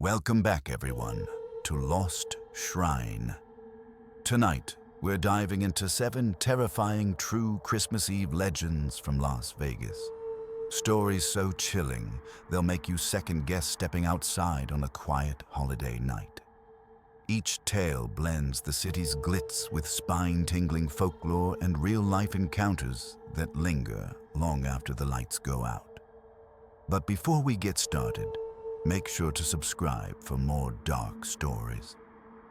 Welcome back, everyone, to Lost Shrine. Tonight, we're diving into 7 terrifying true Christmas Eve legends from Las Vegas. Stories so chilling, they'll make you second-guess stepping outside on a quiet holiday night. Each tale blends the city's glitz with spine-tingling folklore and real-life encounters that linger long after the lights go out. But before we get started, make sure to subscribe for more dark stories.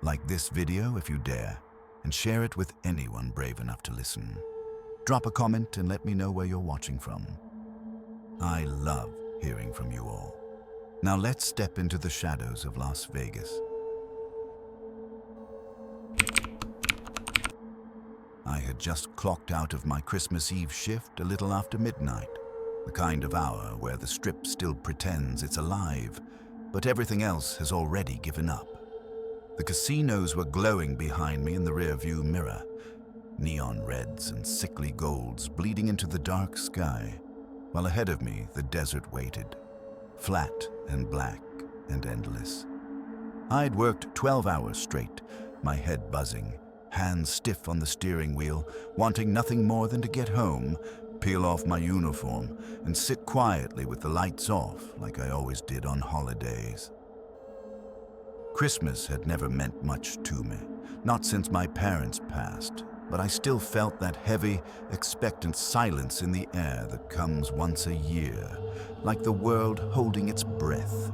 Like this video if you dare, and share it with anyone brave enough to listen. Drop a comment and let me know where you're watching from. I love hearing from you all. Now let's step into the shadows of Las Vegas. I had just clocked out of my Christmas Eve shift a little after midnight, the kind of hour where the Strip still pretends it's alive, but everything else has already given up. The casinos were glowing behind me in the rearview mirror, neon reds and sickly golds bleeding into the dark sky, while ahead of me the desert waited, flat and black and endless. I'd worked 12 hours straight, my head buzzing, hands stiff on the steering wheel, wanting nothing more than to get home, peel off my uniform, and sit quietly with the lights off like I always did on holidays. Christmas had never meant much to me, not since my parents passed, but I still felt that heavy, expectant silence in the air that comes once a year, like the world holding its breath.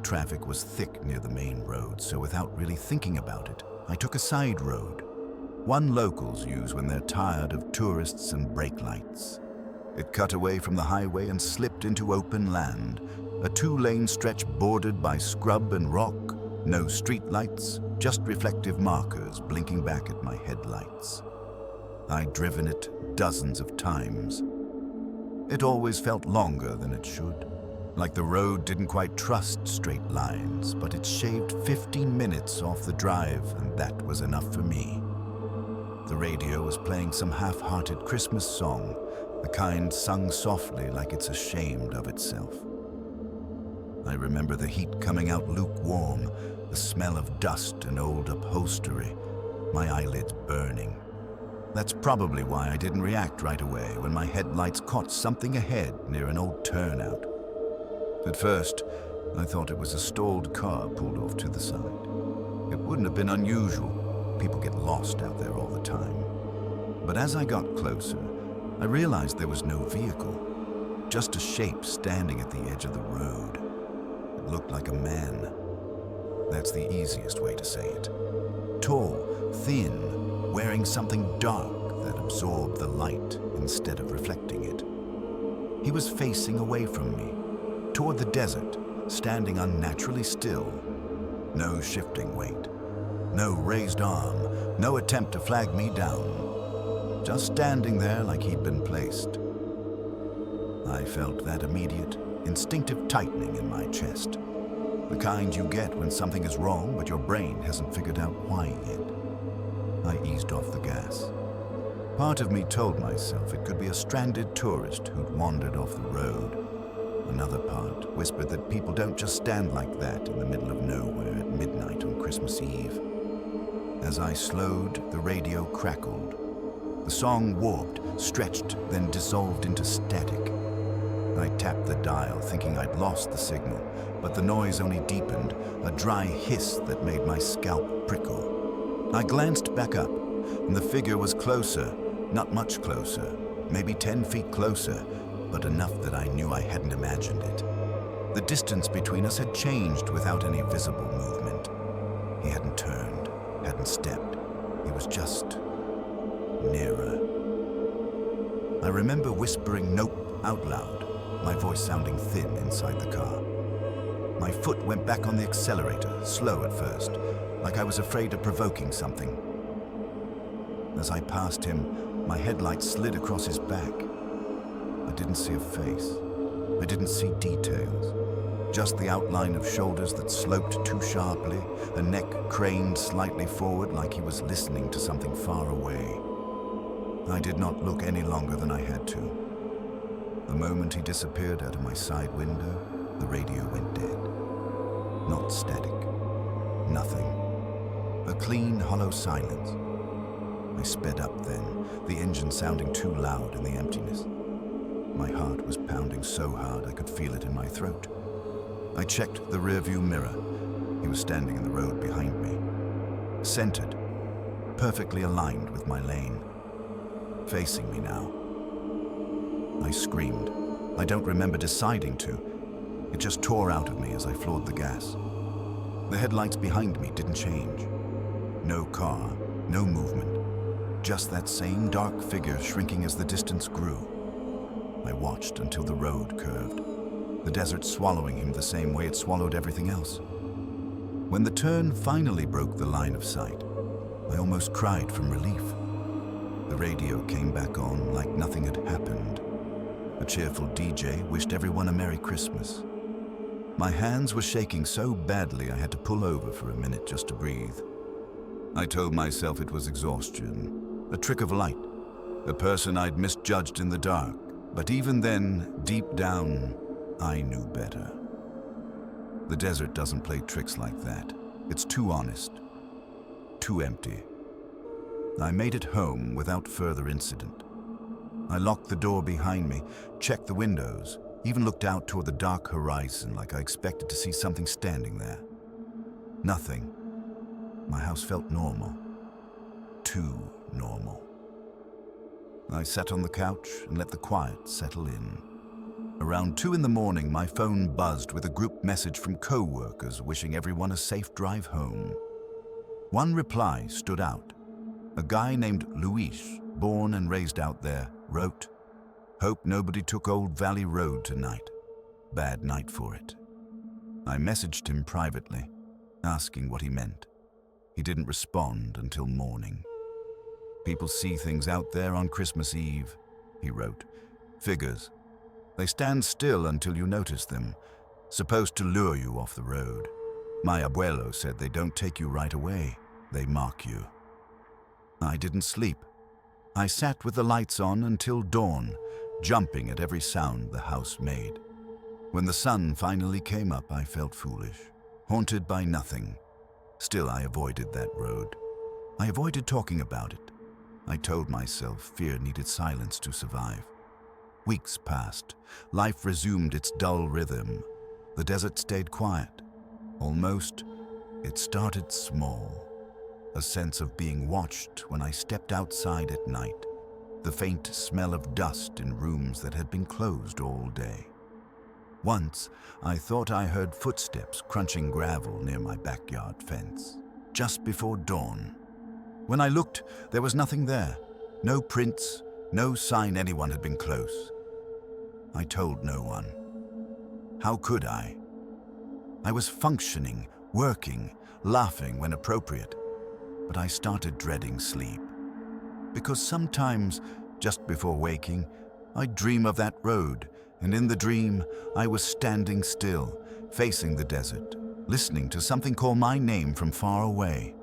Traffic was thick near the main road, so without really thinking about it, I took a side road, one locals use when they're tired of tourists and brake lights. It cut away from the highway and slipped into open land, a 2-lane stretch bordered by scrub and rock, no street lights, just reflective markers blinking back at my headlights. I'd driven it dozens of times. It always felt longer than it should, like the road didn't quite trust straight lines, but it shaved 15 minutes off the drive, and that was enough for me. The radio was playing some half-hearted Christmas song, the kind sung softly like it's ashamed of itself. I remember the heat coming out lukewarm, the smell of dust and old upholstery, my eyelids burning. That's probably why I didn't react right away when my headlights caught something ahead near an old turnout. At first, I thought it was a stalled car pulled off to the side. It wouldn't have been unusual. People get lost out there all the time. But as I got closer, I realized there was no vehicle, just a shape standing at the edge of the road. It looked like a man. That's the easiest way to say it. Tall, thin, wearing something dark that absorbed the light instead of reflecting it. He was facing away from me, toward the desert, standing unnaturally still. No shifting weight, no raised arm, no attempt to flag me down. Just standing there like he'd been placed. I felt that immediate, instinctive tightening in my chest. The kind you get when something is wrong but your brain hasn't figured out why yet. I eased off the gas. Part of me told myself it could be a stranded tourist who'd wandered off the road. Another part whispered that people don't just stand like that in the middle of nowhere at midnight on Christmas Eve. As I slowed, the radio crackled. The song warped, stretched, then dissolved into static. I tapped the dial, thinking I'd lost the signal, but the noise only deepened, a dry hiss that made my scalp prickle. I glanced back up, and the figure was closer, not much closer, maybe 10 feet closer, but enough that I knew I hadn't imagined it. The distance between us had changed without any visible movement. He hadn't turned, hadn't stepped. He was just nearer. I remember whispering "nope" out loud, my voice sounding thin inside the car. My foot went back on the accelerator, slow at first, like I was afraid of provoking something. As I passed him, my headlight slid across his back. I didn't see a face. I didn't see details. Just the outline of shoulders that sloped too sharply, a neck craned slightly forward like he was listening to something far away. I did not look any longer than I had to. The moment he disappeared out of my side window, the radio went dead. Not static. Nothing. A clean, hollow silence. I sped up then, the engine sounding too loud in the emptiness. My heart was pounding so hard I could feel it in my throat. I checked the rearview mirror. He was standing in the road behind me. Centered, perfectly aligned with my lane. Facing me now. I screamed. I don't remember deciding to. It just tore out of me as I floored the gas. The headlights behind me didn't change. No car, no movement. Just that same dark figure shrinking as the distance grew. I watched until the road curved, the desert swallowing him the same way it swallowed everything else. When the turn finally broke the line of sight, I almost cried from relief. The radio came back on like nothing had happened. A cheerful DJ wished everyone a Merry Christmas. My hands were shaking so badly I had to pull over for a minute just to breathe. I told myself it was exhaustion, a trick of light, a person I'd misjudged in the dark. But even then, deep down, I knew better. The desert doesn't play tricks like that. It's too honest, too empty. I made it home without further incident. I locked the door behind me, checked the windows, even looked out toward the dark horizon like I expected to see something standing there. Nothing. My house felt normal. Too normal. I sat on the couch and let the quiet settle in. Around 2 a.m, my phone buzzed with a group message from co-workers wishing everyone a safe drive home. One reply stood out. A guy named Luis, born and raised out there, wrote, "Hope nobody took Old Valley Road tonight. Bad night for it." I messaged him privately, asking what he meant. He didn't respond until morning. "People see things out there on Christmas Eve," he wrote. "Figures. They stand still until you notice them, supposed to lure you off the road. My abuelo said they don't take you right away, they mark you." I didn't sleep. I sat with the lights on until dawn, jumping at every sound the house made. When the sun finally came up, I felt foolish, haunted by nothing. Still, I avoided that road. I avoided talking about it. I told myself fear needed silence to survive. Weeks passed. Life resumed its dull rhythm. The desert stayed quiet. Almost, it started small. A sense of being watched when I stepped outside at night. The faint smell of dust in rooms that had been closed all day. Once, I thought I heard footsteps crunching gravel near my backyard fence, just before dawn. When I looked, there was nothing there. No prints, no sign anyone had been close. I told no one. How could I? I was functioning, working, laughing when appropriate, but I started dreading sleep. Because sometimes, just before waking, I'd dream of that road, and in the dream, I was standing still, facing the desert, listening to something call my name from far away.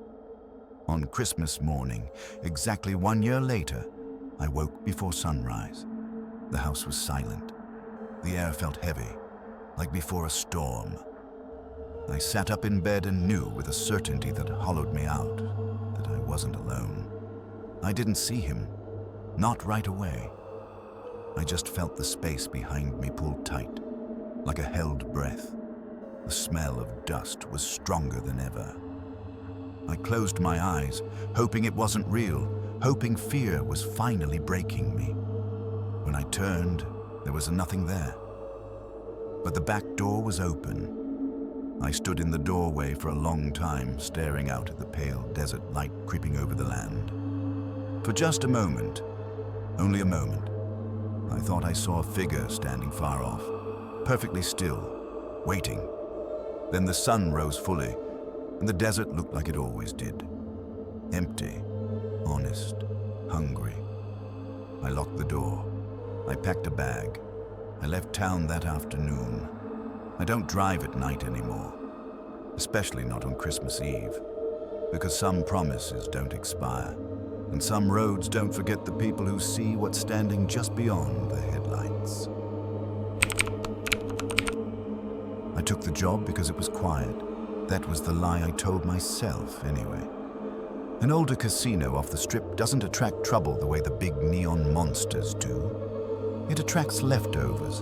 On Christmas morning, exactly 1 year later, I woke before sunrise. The house was silent. The air felt heavy, like before a storm. I sat up in bed and knew with a certainty that hollowed me out that I wasn't alone. I didn't see him, not right away. I just felt the space behind me pulled tight, like a held breath. The smell of dust was stronger than ever. I closed my eyes, hoping it wasn't real, hoping fear was finally breaking me. When I turned, there was nothing there. But the back door was open. I stood in the doorway for a long time, staring out at the pale desert light creeping over the land. For just a moment, only a moment, I thought I saw a figure standing far off, perfectly still, waiting. Then the sun rose fully, and the desert looked like it always did. Empty, honest, hungry. I locked the door. I packed a bag. I left town that afternoon. I don't drive at night anymore, especially not on Christmas Eve, because some promises don't expire, and some roads don't forget the people who see what's standing just beyond the headlights. I took the job because it was quiet. That was the lie I told myself, anyway. An older casino off the strip doesn't attract trouble the way the big neon monsters do. It attracts leftovers,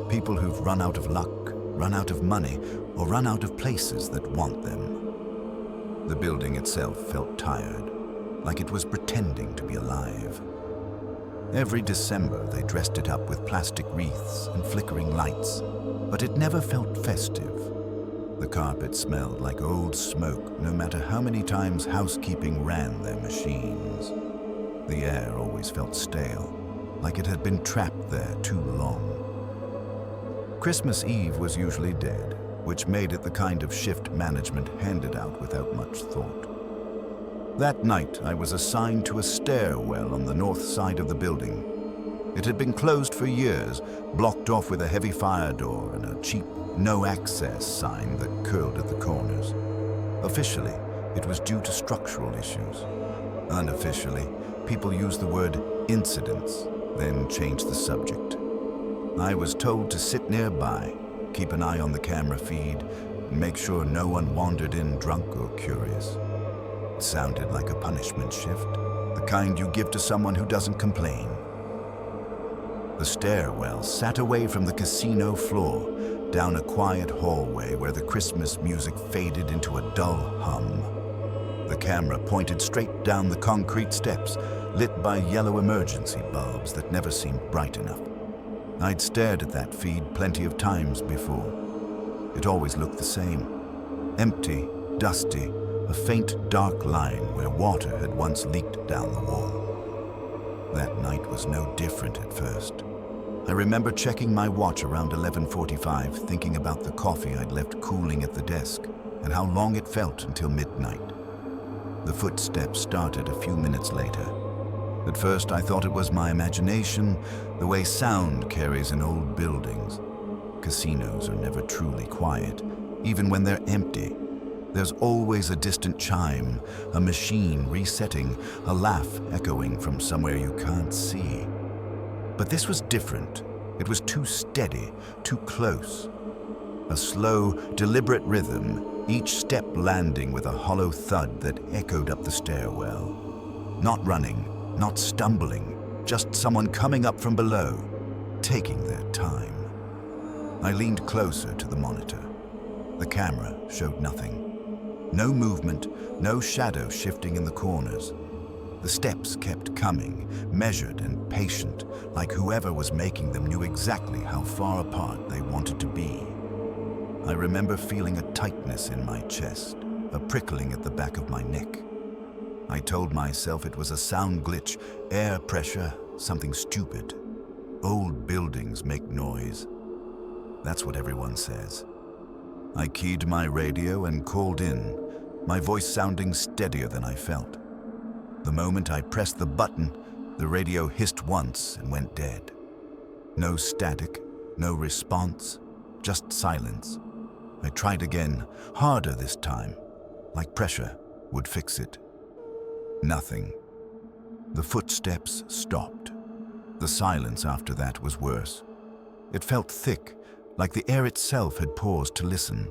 people who've run out of luck, run out of money, or run out of places that want them. The building itself felt tired, like it was pretending to be alive. Every December, they dressed it up with plastic wreaths and flickering lights, but it never felt festive. The carpet smelled like old smoke, no matter how many times housekeeping ran their machines. The air always felt stale, like it had been trapped there too long. Christmas Eve was usually dead, which made it the kind of shift management handed out without much thought. That night, I was assigned to a stairwell on the north side of the building. It had been closed for years, blocked off with a heavy fire door and a cheap no access sign that curled at the corners. Officially, it was due to structural issues. Unofficially, people used the word incidents, then changed the subject. I was told to sit nearby, keep an eye on the camera feed, and make sure no one wandered in drunk or curious. It sounded like a punishment shift, the kind you give to someone who doesn't complain. The stairwell sat away from the casino floor, down a quiet hallway where the Christmas music faded into a dull hum. The camera pointed straight down the concrete steps, lit by yellow emergency bulbs that never seemed bright enough. I'd stared at that feed plenty of times before. It always looked the same. Empty, dusty, a faint dark line where water had once leaked down the wall. That night was no different at first. I remember checking my watch around 11:45, thinking about the coffee I'd left cooling at the desk and how long it felt until midnight. The footsteps started a few minutes later. At first, I thought it was my imagination, the way sound carries in old buildings. Casinos are never truly quiet, even when they're empty. There's always a distant chime, a machine resetting, a laugh echoing from somewhere you can't see. But this was different. It was too steady, too close. A slow, deliberate rhythm, each step landing with a hollow thud that echoed up the stairwell. Not running, not stumbling, just someone coming up from below, taking their time. I leaned closer to the monitor. The camera showed nothing. No movement, no shadow shifting in the corners. The steps kept coming, measured and patient, like whoever was making them knew exactly how far apart they wanted to be. I remember feeling a tightness in my chest, a prickling at the back of my neck. I told myself it was a sound glitch, air pressure, something stupid. Old buildings make noise. That's what everyone says. I keyed my radio and called in, my voice sounding steadier than I felt. The moment I pressed the button, the radio hissed once and went dead. No static, no response, just silence. I tried again, harder this time, like pressure would fix it. Nothing. The footsteps stopped. The silence after that was worse. It felt thick, like the air itself had paused to listen.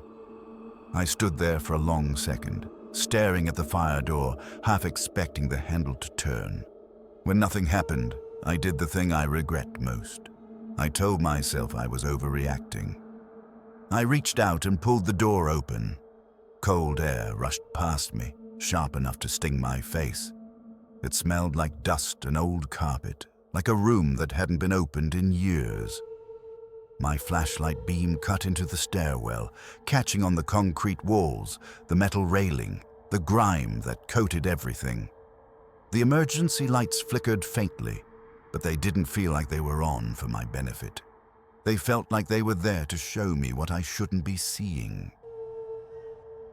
I stood there for a long second, staring at the fire door, half expecting the handle to turn. When nothing happened, I did the thing I regret most. I told myself I was overreacting. I reached out and pulled the door open. Cold air rushed past me, sharp enough to sting my face. It smelled like dust and old carpet, like a room that hadn't been opened in years. My flashlight beam cut into the stairwell, catching on the concrete walls, the metal railing, the grime that coated everything. The emergency lights flickered faintly, but they didn't feel like they were on for my benefit. They felt like they were there to show me what I shouldn't be seeing.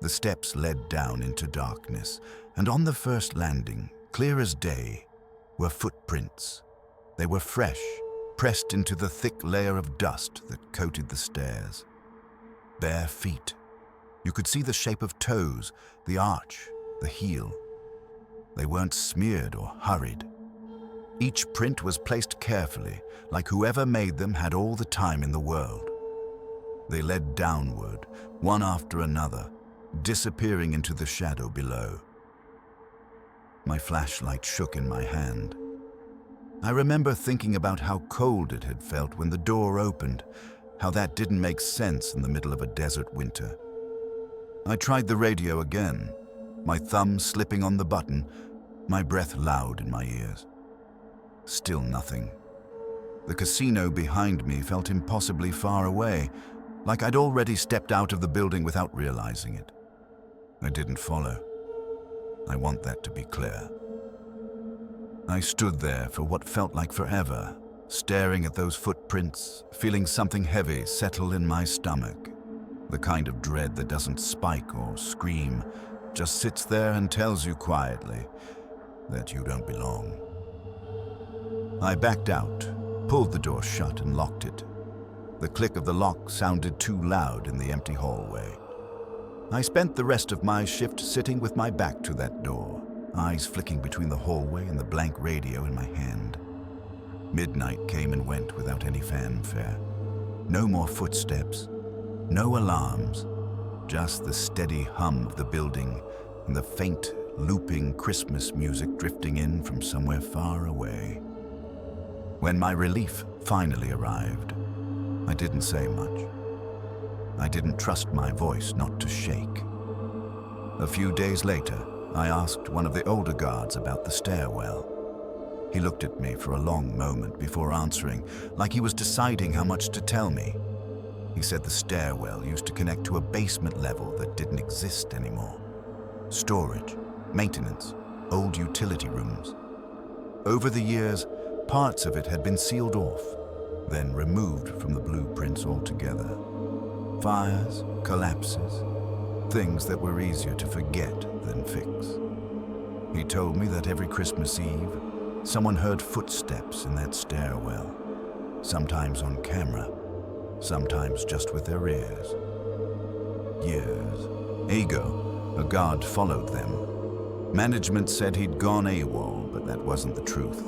The steps led down into darkness, and on the first landing, clear as day, were footprints. They were fresh, pressed into the thick layer of dust that coated the stairs. Bare feet. You could see the shape of toes, the arch, the heel. They weren't smeared or hurried. Each print was placed carefully, like whoever made them had all the time in the world. They led downward, one after another, disappearing into the shadow below. My flashlight shook in my hand. I remember thinking about how cold it had felt when the door opened, how that didn't make sense in the middle of a desert winter. I tried the radio again, my thumb slipping on the button, my breath loud in my ears. Still nothing. The casino behind me felt impossibly far away, like I'd already stepped out of the building without realizing it. I didn't follow. I want that to be clear. I stood there for what felt like forever, staring at those footprints, feeling something heavy settle in my stomach. The kind of dread that doesn't spike or scream, just sits there and tells you quietly that you don't belong. I backed out, pulled the door shut and locked it. The click of the lock sounded too loud in the empty hallway. I spent the rest of my shift sitting with my back to that door, eyes flicking between the hallway and the blank radio in my hand. Midnight came and went without any fanfare. No more footsteps, no alarms, just the steady hum of the building and the faint, looping Christmas music drifting in from somewhere far away. When my relief finally arrived, I didn't say much. I didn't trust my voice not to shake. A few days later, I asked one of the older guards about the stairwell. He looked at me for a long moment before answering, like he was deciding how much to tell me. He said the stairwell used to connect to a basement level that didn't exist anymore. Storage, maintenance, old utility rooms. Over the years, parts of it had been sealed off, then removed from the blueprints altogether. Fires, collapses, things that were easier to forget than fix. He told me that every Christmas Eve, someone heard footsteps in that stairwell, sometimes on camera, sometimes just with their ears. Years. Ego, a guard, followed them. Management said he'd gone AWOL, but that wasn't the truth.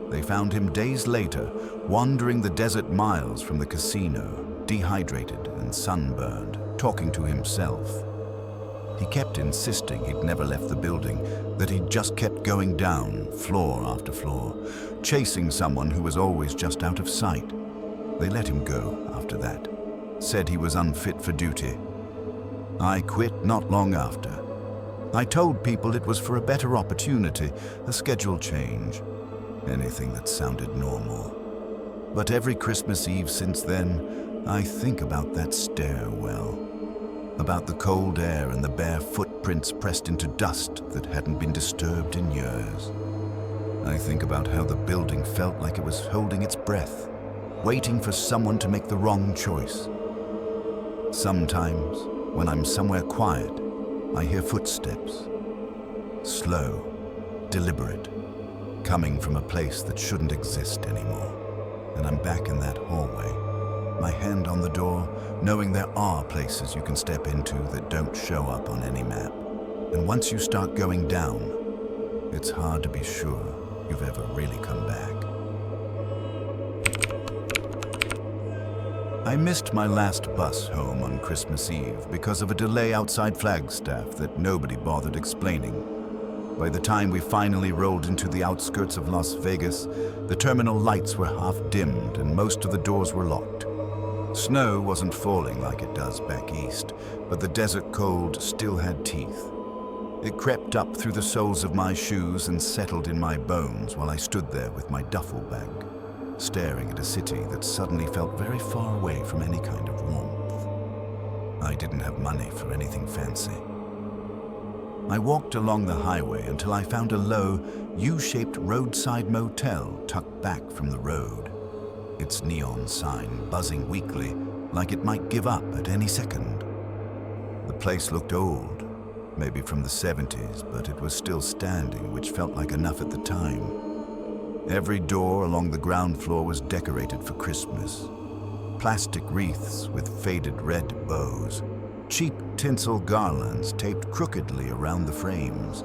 They found him days later, wandering the desert miles from the casino, dehydrated and sunburned, talking to himself. He kept insisting he'd never left the building, that he'd just kept going down, floor after floor, chasing someone who was always just out of sight. They let him go after that, said he was unfit for duty. I quit not long after. I told people it was for a better opportunity, a schedule change, anything that sounded normal. But every Christmas Eve since then, I think about that stairwell, about the cold air and the bare footprints pressed into dust that hadn't been disturbed in years. I think about how the building felt like it was holding its breath, waiting for someone to make the wrong choice. Sometimes, when I'm somewhere quiet, I hear footsteps, slow, deliberate, coming from a place that shouldn't exist anymore. And I'm back in that hallway, my hand on the door, knowing there are places you can step into that don't show up on any map. And once you start going down, it's hard to be sure you've ever really come back. I missed my last bus home on Christmas Eve because of a delay outside Flagstaff that nobody bothered explaining. By the time we finally rolled into the outskirts of Las Vegas, the terminal lights were half dimmed and most of the doors were locked. Snow wasn't falling like it does back east, but the desert cold still had teeth. It crept up through the soles of my shoes and settled in my bones while I stood there with my duffel bag, staring at a city that suddenly felt very far away from any kind of warmth. I didn't have money for anything fancy. I walked along the highway until I found a low, U-shaped roadside motel tucked back from the road, its neon sign buzzing weakly like it might give up at any second. The place looked old, maybe from the 70s, but it was still standing, which felt like enough at the time. Every door along the ground floor was decorated for Christmas. Plastic wreaths with faded red bows, cheap tinsel garlands taped crookedly around the frames.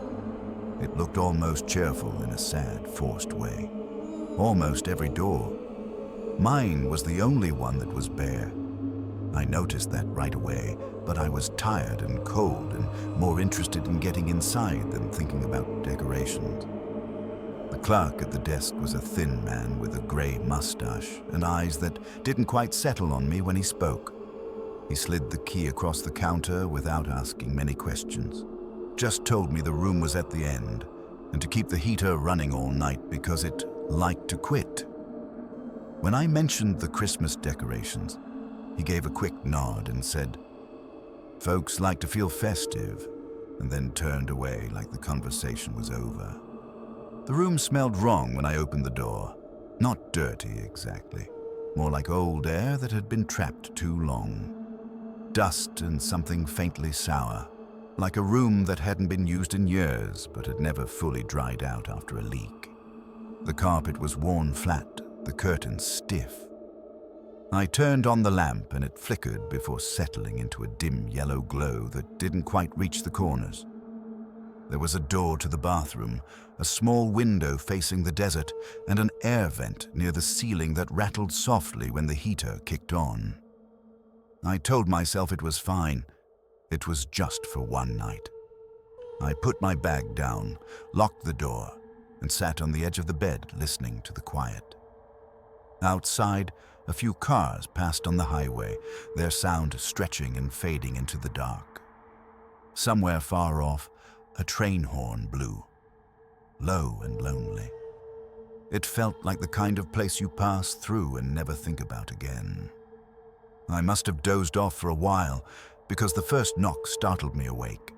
It looked almost cheerful in a sad, forced way. Almost every door. Mine was the only one that was bare. I noticed that right away, but I was tired and cold and more interested in getting inside than thinking about decorations. The clerk at the desk was a thin man with a gray mustache and eyes that didn't quite settle on me when he spoke. He slid the key across the counter without asking many questions. Just told me the room was at the end and to keep the heater running all night because it liked to quit. When I mentioned the Christmas decorations, he gave a quick nod and said, "Folks like to feel festive," and then turned away like the conversation was over. The room smelled wrong when I opened the door. Not dirty exactly, more like old air that had been trapped too long. Dust and something faintly sour, like a room that hadn't been used in years but had never fully dried out after a leak. The carpet was worn flat, the curtains stiff. I turned on the lamp and it flickered before settling into a dim yellow glow that didn't quite reach the corners. There was a door to the bathroom, a small window facing the desert, and an air vent near the ceiling that rattled softly when the heater kicked on. I told myself it was fine. It was just for one night. I put my bag down, locked the door, and sat on the edge of the bed listening to the quiet. Outside, a few cars passed on the highway, their sound stretching and fading into the dark. Somewhere far off, a train horn blew, low and lonely. It felt like the kind of place you pass through and never think about again. I must have dozed off for a while because the first knock startled me awake.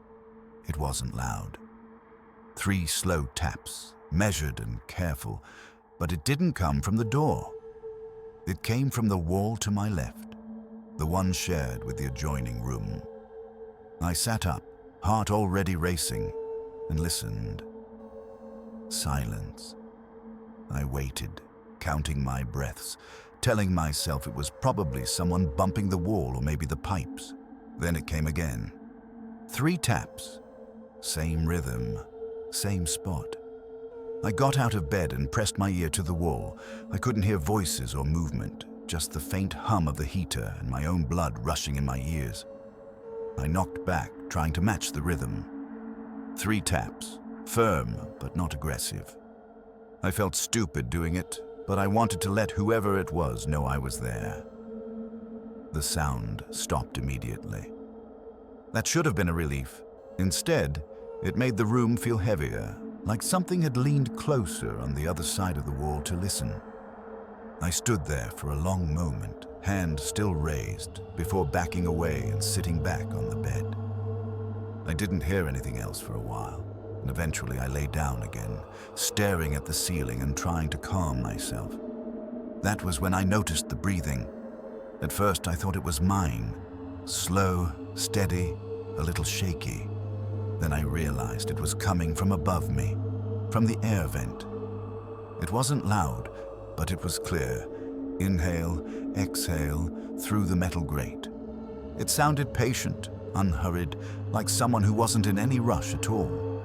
It wasn't loud. 3 slow taps, measured and careful, but it didn't come from the door. It came from the wall to my left, the one shared with the adjoining room. I sat up, heart already racing, and listened. Silence. I waited, counting my breaths, telling myself it was probably someone bumping the wall or maybe the pipes. Then it came again. 3 taps. Same rhythm, same spot. I got out of bed and pressed my ear to the wall. I couldn't hear voices or movement, just the faint hum of the heater and my own blood rushing in my ears. I knocked back, trying to match the rhythm. 3 taps, firm but not aggressive. I felt stupid doing it, but I wanted to let whoever it was know I was there. The sound stopped immediately. That should have been a relief. Instead, it made the room feel heavier, like something had leaned closer on the other side of the wall to listen. I stood there for a long moment, hand still raised, before backing away and sitting back on the bed. I didn't hear anything else for a while, and eventually I lay down again, staring at the ceiling and trying to calm myself. That was when I noticed the breathing. At first I thought it was mine, slow, steady, a little shaky. Then I realized it was coming from above me, from the air vent. It wasn't loud, but it was clear. Inhale, exhale, through the metal grate. It sounded patient, unhurried, like someone who wasn't in any rush at all.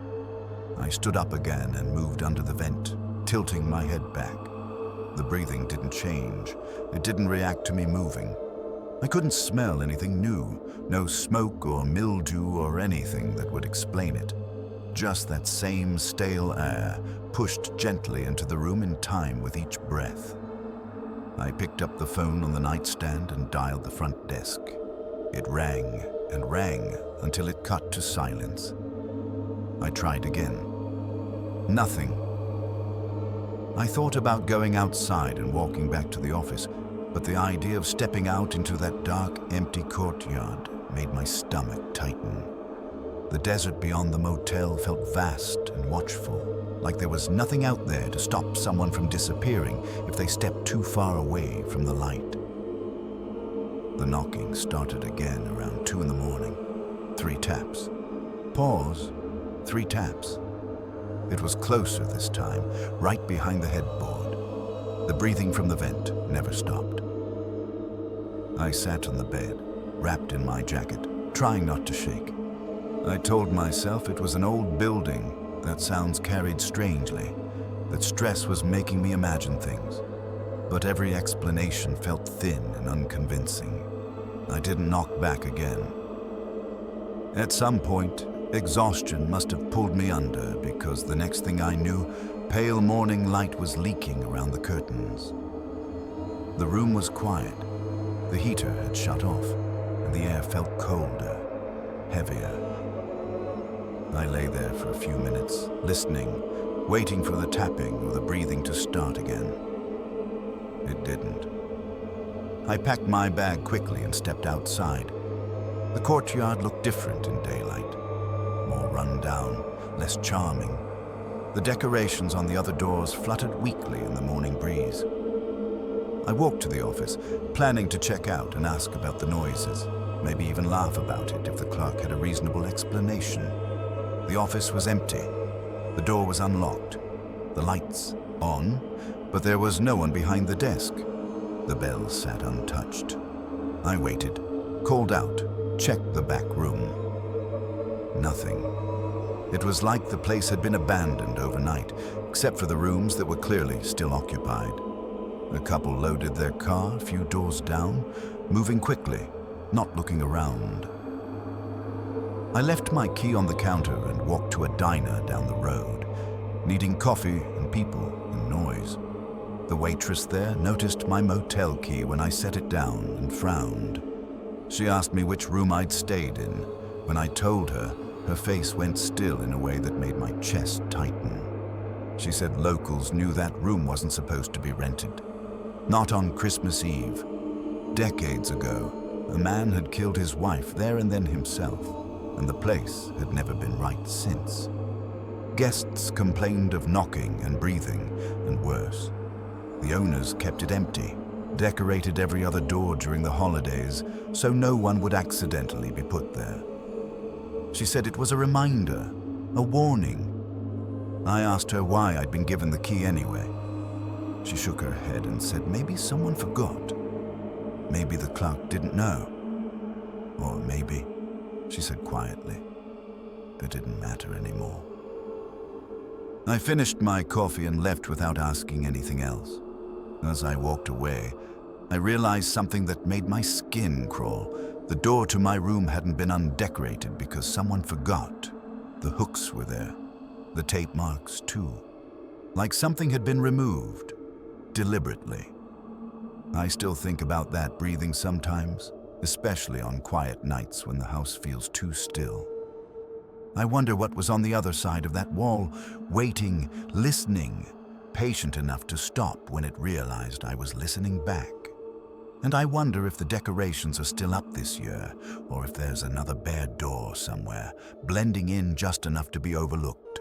I stood up again and moved under the vent, tilting my head back. The breathing didn't change. It didn't react to me moving. I couldn't smell anything new, no smoke or mildew or anything that would explain it. Just that same stale air, pushed gently into the room in time with each breath. I picked up the phone on the nightstand and dialed the front desk. It rang and rang until it cut to silence. I tried again. Nothing. I thought about going outside and walking back to the office, but the idea of stepping out into that dark, empty courtyard made my stomach tighten. The desert beyond the motel felt vast and watchful, like there was nothing out there to stop someone from disappearing if they stepped too far away from the light. The knocking started again around 2 in the morning. 3 taps. Pause. 3 taps. It was closer this time, right behind the headboard. The breathing from the vent never stopped. I sat on the bed, wrapped in my jacket, trying not to shake. I told myself it was an old building, that sounds carried strangely, that stress was making me imagine things. But every explanation felt thin and unconvincing. I didn't knock back again. At some point, exhaustion must have pulled me under because the next thing I knew, pale morning light was leaking around the curtains. The room was quiet. The heater had shut off, and the air felt colder, heavier. I lay there for a few minutes, listening, waiting for the tapping or the breathing to start again. It didn't. I packed my bag quickly and stepped outside. The courtyard looked different in daylight, more run down, less charming. The decorations on the other doors fluttered weakly in the morning breeze. I walked to the office, planning to check out and ask about the noises, maybe even laugh about it if the clerk had a reasonable explanation. The office was empty. The door was unlocked. The lights on, but there was no one behind the desk. The bell sat untouched. I waited, called out, checked the back room. Nothing. It was like the place had been abandoned overnight, except for the rooms that were clearly still occupied. A couple loaded their car a few doors down, moving quickly, not looking around. I left my key on the counter and walked to a diner down the road, needing coffee and people and noise. The waitress there noticed my motel key when I set it down and frowned. She asked me which room I'd stayed in. When I told her, her face went still in a way that made my chest tighten. She said locals knew that room wasn't supposed to be rented. Not on Christmas Eve. Decades ago, a man had killed his wife there and then himself, and the place had never been right since. Guests complained of knocking and breathing, and worse. The owners kept it empty, decorated every other door during the holidays so no one would accidentally be put there. She said it was a reminder, a warning. I asked her why I'd been given the key anyway. She shook her head and said maybe someone forgot. Maybe the clerk didn't know. Or maybe, she said quietly, it didn't matter anymore. I finished my coffee and left without asking anything else. As I walked away, I realized something that made my skin crawl. The door to my room hadn't been undecorated because someone forgot. The hooks were there, the tape marks too. Like something had been removed, deliberately. I still think about that breathing sometimes, especially on quiet nights when the house feels too still. I wonder what was on the other side of that wall, waiting, listening, patient enough to stop when it realized I was listening back. And I wonder if the decorations are still up this year, or if there's another bare door somewhere, blending in just enough to be overlooked.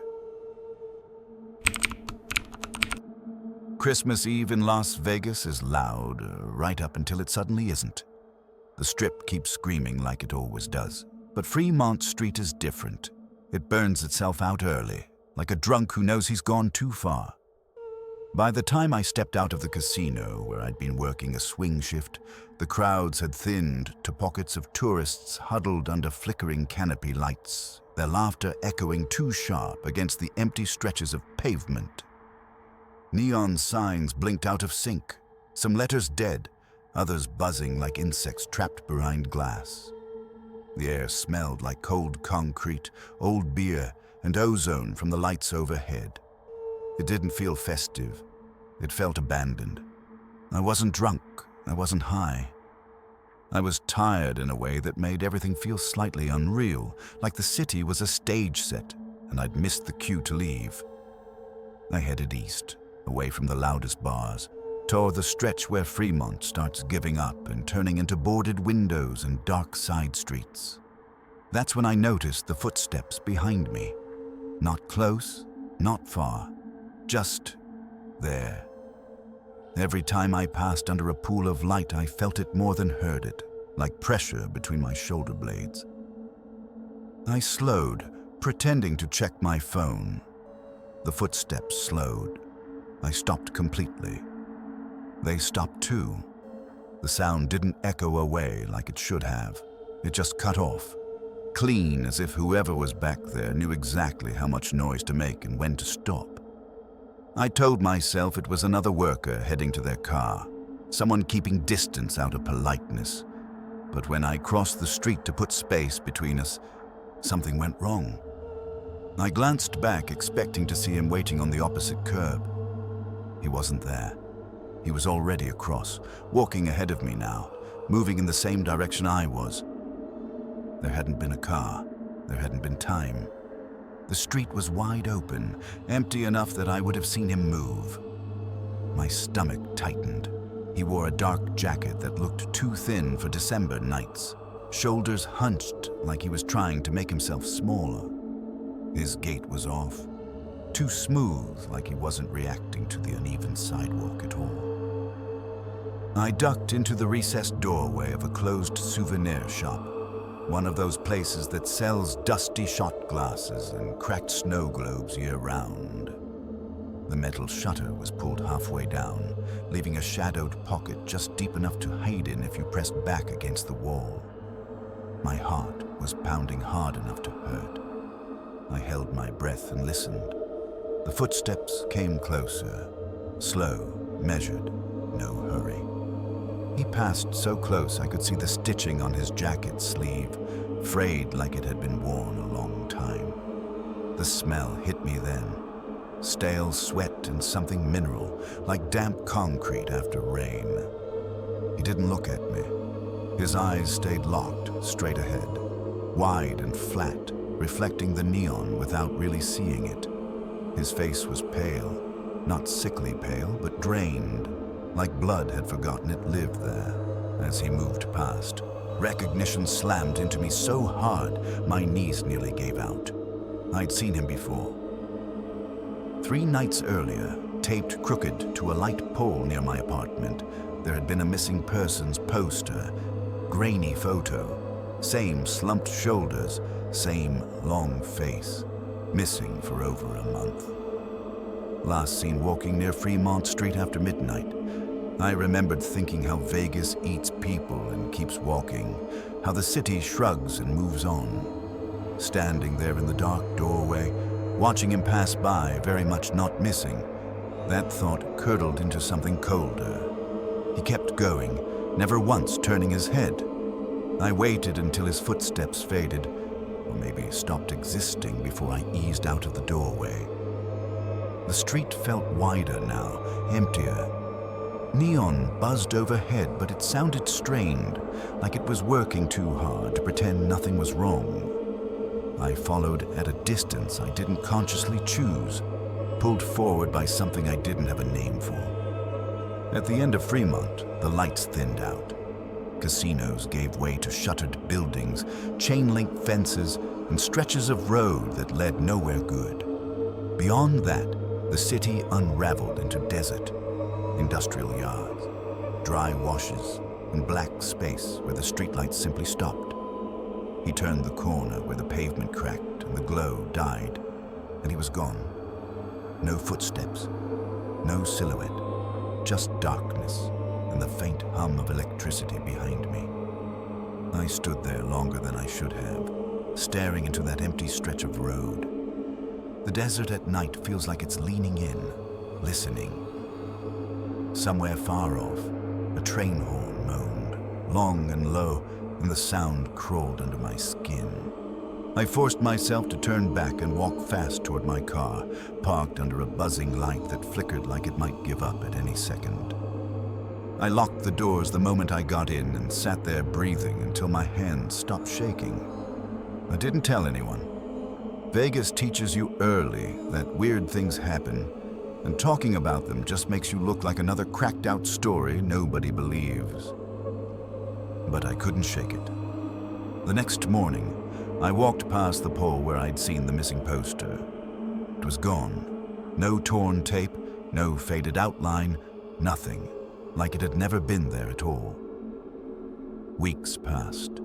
Christmas Eve in Las Vegas is loud, right up until it suddenly isn't. The Strip keeps screaming like it always does, but Fremont Street is different. It burns itself out early, like a drunk who knows he's gone too far. By the time I stepped out of the casino, where I'd been working a swing shift, the crowds had thinned to pockets of tourists huddled under flickering canopy lights, their laughter echoing too sharp against the empty stretches of pavement. Neon signs blinked out of sync, some letters dead, others buzzing like insects trapped behind glass. The air smelled like cold concrete, old beer, and ozone from the lights overhead. It didn't feel festive. It felt abandoned. I wasn't drunk. I wasn't high. I was tired in a way that made everything feel slightly unreal, like the city was a stage set, and I'd missed the cue to leave. I headed east, away from the loudest bars, toward the stretch where Fremont starts giving up and turning into boarded windows and dark side streets. That's when I noticed the footsteps behind me. Not close, not far, just there. Every time I passed under a pool of light, I felt it more than heard it, like pressure between my shoulder blades. I slowed, pretending to check my phone. The footsteps slowed. I stopped completely. They stopped too. The sound didn't echo away like it should have. It just cut off, clean, as if whoever was back there knew exactly how much noise to make and when to stop. I told myself it was another worker heading to their car, someone keeping distance out of politeness. But when I crossed the street to put space between us, something went wrong. I glanced back, expecting to see him waiting on the opposite curb. He wasn't there. He was already across, walking ahead of me now, moving in the same direction I was. There hadn't been a car. There hadn't been time. The street was wide open, empty enough that I would have seen him move. My stomach tightened. He wore a dark jacket that looked too thin for December nights, shoulders hunched like he was trying to make himself smaller. His gait was off, too smooth, like he wasn't reacting to the uneven sidewalk at all. I ducked into the recessed doorway of a closed souvenir shop, one of those places that sells dusty shot glasses and cracked snow globes year-round. The metal shutter was pulled halfway down, leaving a shadowed pocket just deep enough to hide in if you pressed back against the wall. My heart was pounding hard enough to hurt. I held my breath and listened. The footsteps came closer, slow, measured, no hurry. He passed so close I could see the stitching on his jacket sleeve, frayed like it had been worn a long time. The smell hit me then. Stale sweat and something mineral, like damp concrete after rain. He didn't look at me. His eyes stayed locked, straight ahead, wide and flat, reflecting the neon without really seeing it. His face was pale, not sickly pale, but drained, like blood had forgotten it lived there. As he moved past, recognition slammed into me so hard, my knees nearly gave out. I'd seen him before. 3 nights earlier, taped crooked to a light pole near my apartment, there had been a missing persons poster, grainy photo, same slumped shoulders, same long face, missing for over a month. Last seen walking near Fremont Street after midnight. I remembered thinking how Vegas eats people and keeps walking, how the city shrugs and moves on. Standing there in the dark doorway, watching him pass by, very much not missing, that thought curdled into something colder. He kept going, never once turning his head. I waited until his footsteps faded, or maybe stopped existing before I eased out of the doorway. The street felt wider now, emptier. Neon buzzed overhead, but it sounded strained, like it was working too hard to pretend nothing was wrong. I followed at a distance I didn't consciously choose, pulled forward by something I didn't have a name for. At the end of Fremont, the lights thinned out. Casinos gave way to shuttered buildings, chain-link fences, and stretches of road that led nowhere good. Beyond that, the city unraveled into desert, industrial yards, dry washes, and black space where the streetlights simply stopped. He turned the corner where the pavement cracked and the glow died, and he was gone. No footsteps, no silhouette, just darkness and the faint hum of electricity behind me. I stood there longer than I should have, staring into that empty stretch of road. The desert at night feels like it's leaning in, listening. Somewhere far off, a train horn moaned, long and low, and the sound crawled under my skin. I forced myself to turn back and walk fast toward my car, parked under a buzzing light that flickered like it might give up at any second. I locked the doors the moment I got in and sat there breathing until my hands stopped shaking. I didn't tell anyone. Vegas teaches you early that weird things happen, and talking about them just makes you look like another cracked-out story nobody believes. But I couldn't shake it. The next morning, I walked past the pole where I'd seen the missing poster. It was gone. No torn tape, no faded outline, nothing, like it had never been there at all. Weeks passed.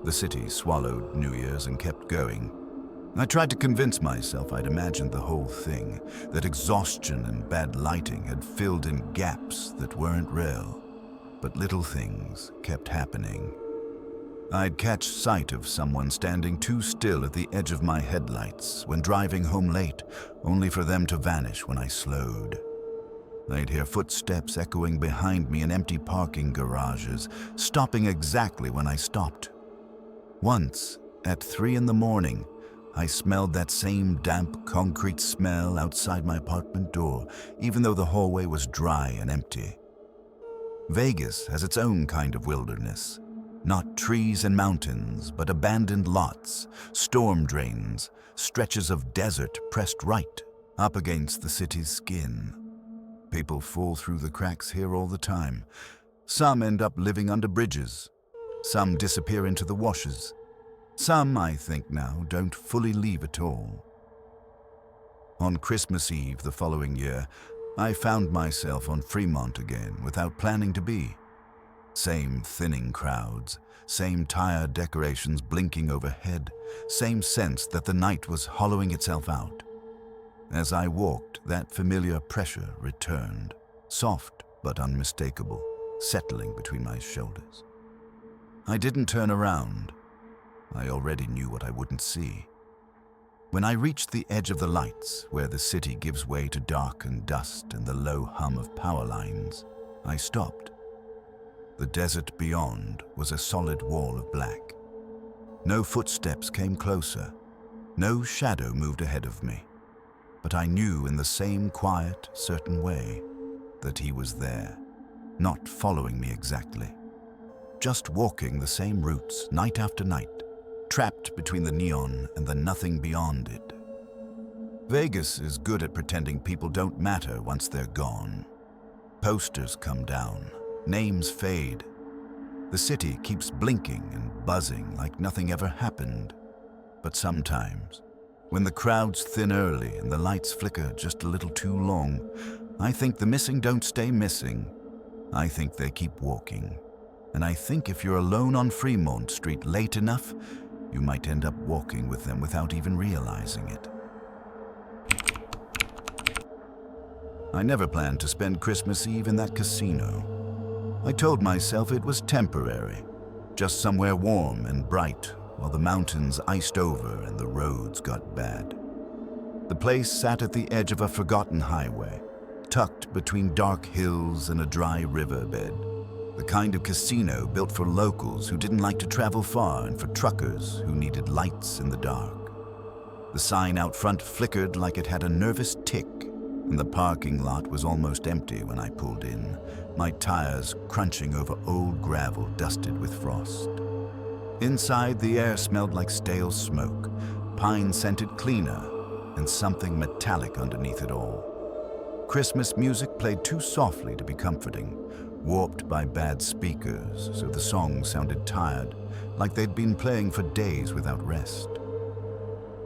The city swallowed New Year's and kept going. I tried to convince myself I'd imagined the whole thing, that exhaustion and bad lighting had filled in gaps that weren't real. But little things kept happening. I'd catch sight of someone standing too still at the edge of my headlights when driving home late, only for them to vanish when I slowed. I'd hear footsteps echoing behind me in empty parking garages, stopping exactly when I stopped. Once, at 3 in the morning, I smelled that same damp concrete smell outside my apartment door, even though the hallway was dry and empty. Vegas has its own kind of wilderness. Not trees and mountains, but abandoned lots, storm drains, stretches of desert pressed right up against the city's skin. People fall through the cracks here all the time. Some end up living under bridges. Some disappear into the washes. Some, I think now, don't fully leave at all. On Christmas Eve the following year, I found myself on Fremont again without planning to be. Same thinning crowds, same tired decorations blinking overhead, same sense that the night was hollowing itself out. As I walked, that familiar pressure returned, soft but unmistakable, settling between my shoulders. I didn't turn around. I already knew what I wouldn't see. When I reached the edge of the lights, where the city gives way to dark and dust and the low hum of power lines, I stopped. The desert beyond was a solid wall of black. No footsteps came closer. No shadow moved ahead of me. But I knew in the same quiet, certain way that he was there, not following me exactly. Just walking the same routes night after night, trapped between the neon and the nothing beyond it. Vegas is good at pretending people don't matter once they're gone. Posters come down, names fade. The city keeps blinking and buzzing like nothing ever happened. But sometimes, when the crowds thin early and the lights flicker just a little too long, I think the missing don't stay missing. I think they keep walking. And I think if you're alone on Fremont Street late enough, you might end up walking with them without even realizing it. I never planned to spend Christmas Eve in that casino. I told myself it was temporary, just somewhere warm and bright while the mountains iced over and the roads got bad. The place sat at the edge of a forgotten highway, tucked between dark hills and a dry riverbed. The kind of casino built for locals who didn't like to travel far and for truckers who needed lights in the dark. The sign out front flickered like it had a nervous tick, and the parking lot was almost empty when I pulled in, my tires crunching over old gravel dusted with frost. Inside, the air smelled like stale smoke, pine-scented cleaner, and something metallic underneath it all. Christmas music played too softly to be comforting, warped by bad speakers, so the songs sounded tired, like they'd been playing for days without rest.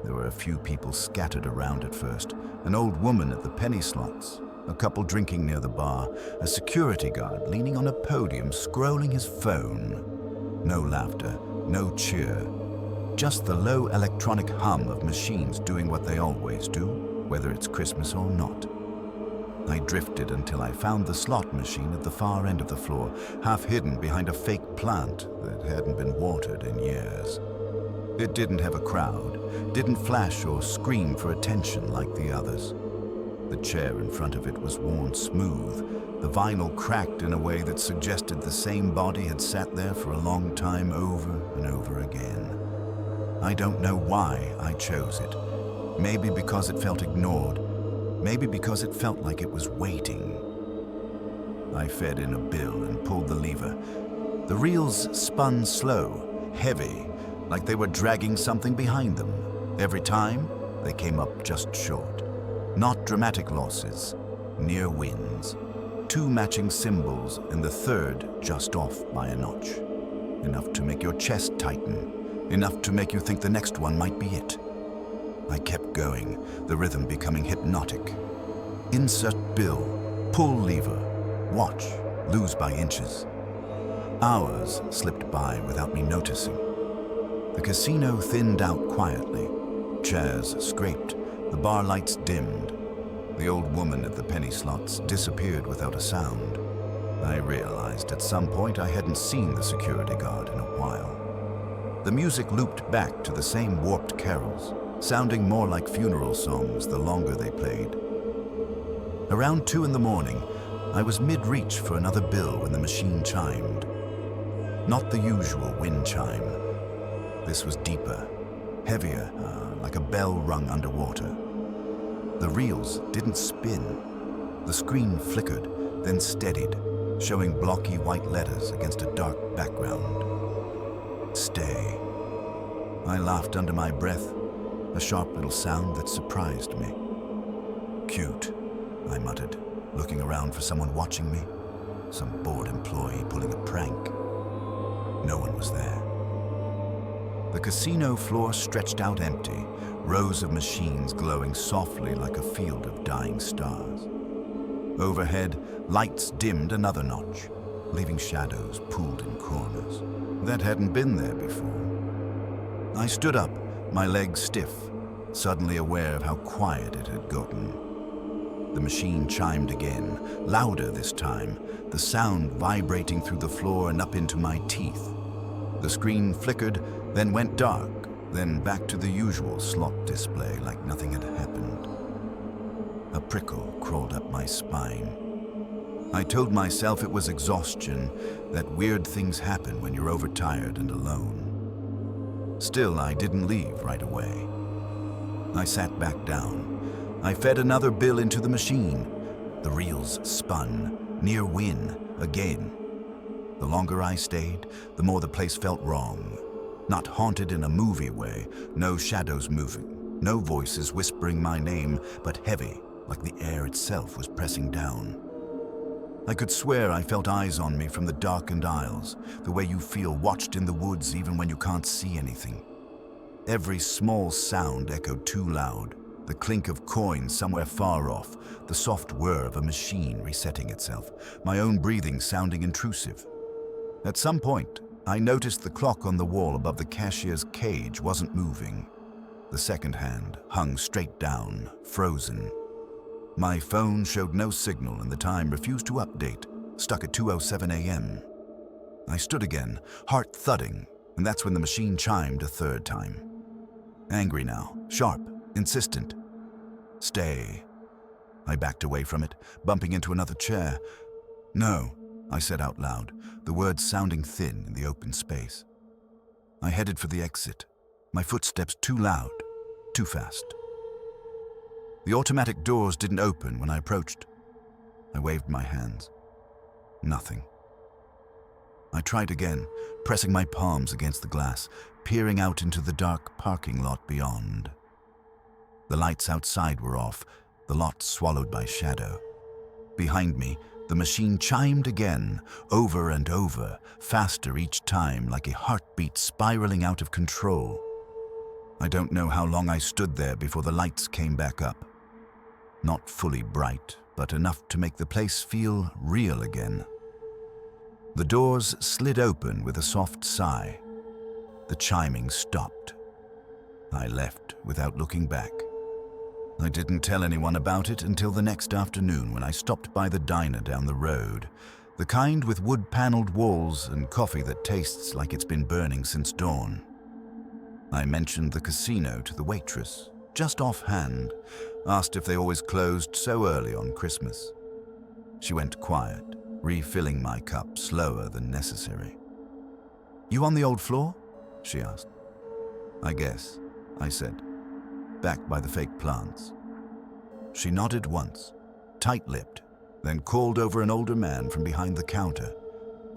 There were a few people scattered around at first, an old woman at the penny slots, a couple drinking near the bar, a security guard leaning on a podium scrolling his phone. No laughter, no cheer, just the low electronic hum of machines doing what they always do, whether it's Christmas or not. I drifted until I found the slot machine at the far end of the floor, half hidden behind a fake plant that hadn't been watered in years. It didn't have a crowd, didn't flash or scream for attention like the others. The chair in front of it was worn smooth, the vinyl cracked in a way that suggested the same body had sat there for a long time over and over again. I don't know why I chose it. Maybe because it felt ignored. Maybe because it felt like it was waiting. I fed in a bill and pulled the lever. The reels spun slow, heavy, like they were dragging something behind them. Every time, they came up just short. Not dramatic losses, near wins. 2 matching symbols and the third just off by a notch. Enough to make your chest tighten, enough to make you think the next one might be it. I kept going, the rhythm becoming hypnotic. Insert bill, pull lever, watch, lose by inches. Hours slipped by without me noticing. The casino thinned out quietly. Chairs scraped, the bar lights dimmed. The old woman at the penny slots disappeared without a sound. I realized at some point I hadn't seen the security guard in a while. The music looped back to the same warped carols, sounding more like funeral songs the longer they played. Around 2 in the morning, I was mid-reach for another bill when the machine chimed. Not the usual wind chime. This was deeper, heavier, like a bell rung underwater. The reels didn't spin. The screen flickered, then steadied, showing blocky white letters against a dark background. Stay. I laughed under my breath, a sharp little sound that surprised me. Cute, I muttered, looking around for someone watching me. Some bored employee pulling a prank. No one was there. The casino floor stretched out empty, rows of machines glowing softly like a field of dying stars. Overhead, lights dimmed another notch, leaving shadows pooled in corners. That hadn't been there before. I stood up, my legs stiff, suddenly aware of how quiet it had gotten. The machine chimed again, louder this time, the sound vibrating through the floor and up into my teeth. The screen flickered, then went dark, then back to the usual slot display like nothing had happened. A prickle crawled up my spine. I told myself it was exhaustion, that weird things happen when you're overtired and alone. Still, I didn't leave right away. I sat back down. I fed another bill into the machine. The reels spun, near win, again. The longer I stayed, the more the place felt wrong. Not haunted in a movie way, no shadows moving, no voices whispering my name, but heavy, like the air itself was pressing down. I could swear I felt eyes on me from the darkened aisles, the way you feel watched in the woods even when you can't see anything. Every small sound echoed too loud, the clink of coins somewhere far off, the soft whir of a machine resetting itself, my own breathing sounding intrusive. At some point, I noticed the clock on the wall above the cashier's cage wasn't moving. The second hand hung straight down, frozen. My phone showed no signal and the time refused to update, stuck at 2:07 a.m. I stood again, heart thudding, and that's when the machine chimed a third time. Angry now, sharp, insistent. Stay. I backed away from it, bumping into another chair. No, I said out loud, the words sounding thin in the open space. I headed for the exit, my footsteps too loud, too fast. The automatic doors didn't open when I approached. I waved my hands. Nothing. I tried again, pressing my palms against the glass, peering out into the dark parking lot beyond. The lights outside were off, the lot swallowed by shadow. Behind me, the machine chimed again, over and over, faster each time, like a heartbeat spiraling out of control. I don't know how long I stood there before the lights came back up. Not fully bright, but enough to make the place feel real again. The doors slid open with a soft sigh. The chiming stopped. I left without looking back. I didn't tell anyone about it until the next afternoon when I stopped by the diner down the road, the kind with wood-paneled walls and coffee that tastes like it's been burning since dawn. I mentioned the casino to the waitress, just offhand, asked if they always closed so early on Christmas. She went quiet, refilling my cup slower than necessary. "You on the old floor?" she asked. "I guess," I said, back by the fake plants. She nodded once, tight-lipped, then called over an older man from behind the counter,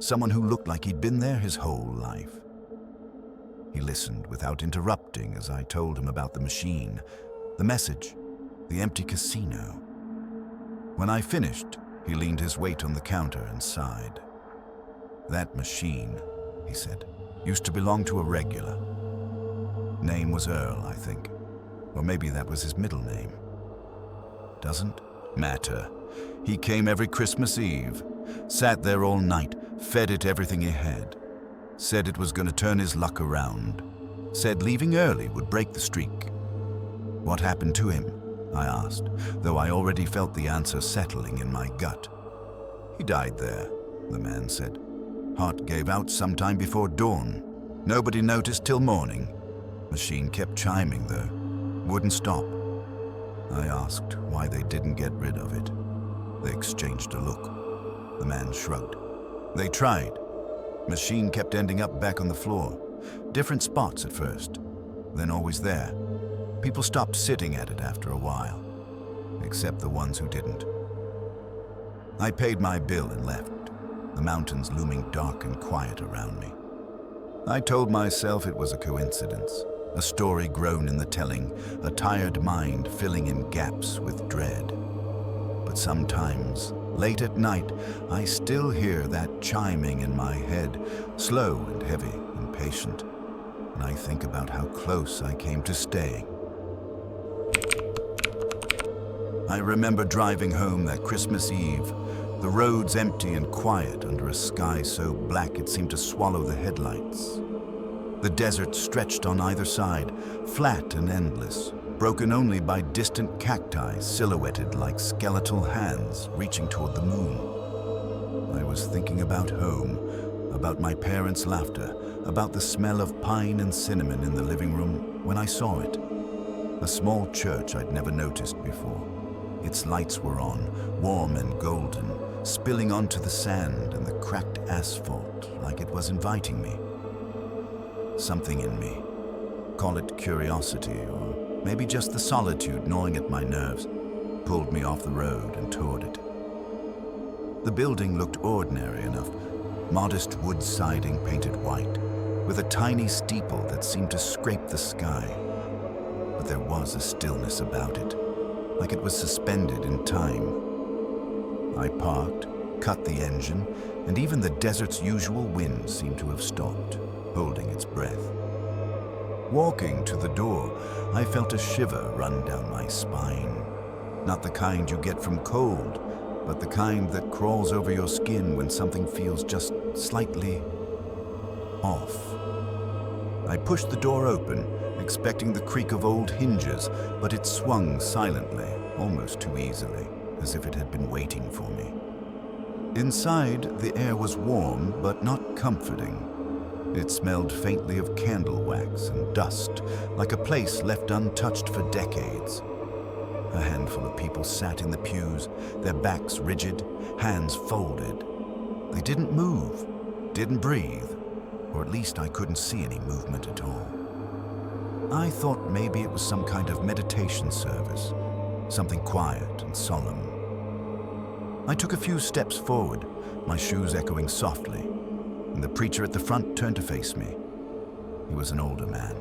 someone who looked like he'd been there his whole life. He listened without interrupting as I told him about the machine, the message, the empty casino. When I finished, he leaned his weight on the counter and sighed. "That machine," he said, "used to belong to a regular. Name was Earl, I think. Or maybe that was his middle name. Doesn't matter. He came every Christmas Eve, sat there all night, fed it everything he had. Said it was going to turn his luck around. Said leaving early would break the streak." "What happened to him?" I asked, though I already felt the answer settling in my gut. "He died there," the man said. "Heart gave out sometime before dawn. Nobody noticed till morning. Machine kept chiming, though. Wouldn't stop." I asked why they didn't get rid of it. They exchanged a look. The man shrugged. They tried. Machine kept ending up back on the floor. Different spots at first, then always there. People stopped sitting at it after a while, except the ones who didn't. I paid my bill and left, the mountains looming dark and quiet around me. I told myself it was a coincidence, a story grown in the telling, a tired mind filling in gaps with dread. But sometimes, late at night, I still hear that chiming in my head, slow and heavy and patient, and I think about how close I came to staying. I remember driving home that Christmas Eve, the roads empty and quiet under a sky so black it seemed to swallow the headlights. The desert stretched on either side, flat and endless, broken only by distant cacti silhouetted like skeletal hands reaching toward the moon. I was thinking about home, about my parents' laughter, about the smell of pine and cinnamon in the living room when I saw it. A small church I'd never noticed before. Its lights were on, warm and golden, spilling onto the sand and the cracked asphalt like it was inviting me. Something in me, call it curiosity or maybe just the solitude gnawing at my nerves, pulled me off the road and toward it. The building looked ordinary enough, modest wood siding painted white, with a tiny steeple that seemed to scrape the sky. But there was a stillness about it, like it was suspended in time. I parked, cut the engine, and even the desert's usual wind seemed to have stopped, holding its breath. Walking to the door, I felt a shiver run down my spine. Not the kind you get from cold, but the kind that crawls over your skin when something feels just slightly off. I pushed the door open, expecting the creak of old hinges, but it swung silently, almost too easily, as if it had been waiting for me. Inside, the air was warm, but not comforting. It smelled faintly of candle wax and dust, like a place left untouched for decades. A handful of people sat in the pews, their backs rigid, hands folded. They didn't move, didn't breathe, or at least I couldn't see any movement at all. I thought maybe it was some kind of meditation service, something quiet and solemn. I took a few steps forward, my shoes echoing softly, and the preacher at the front turned to face me. He was an older man,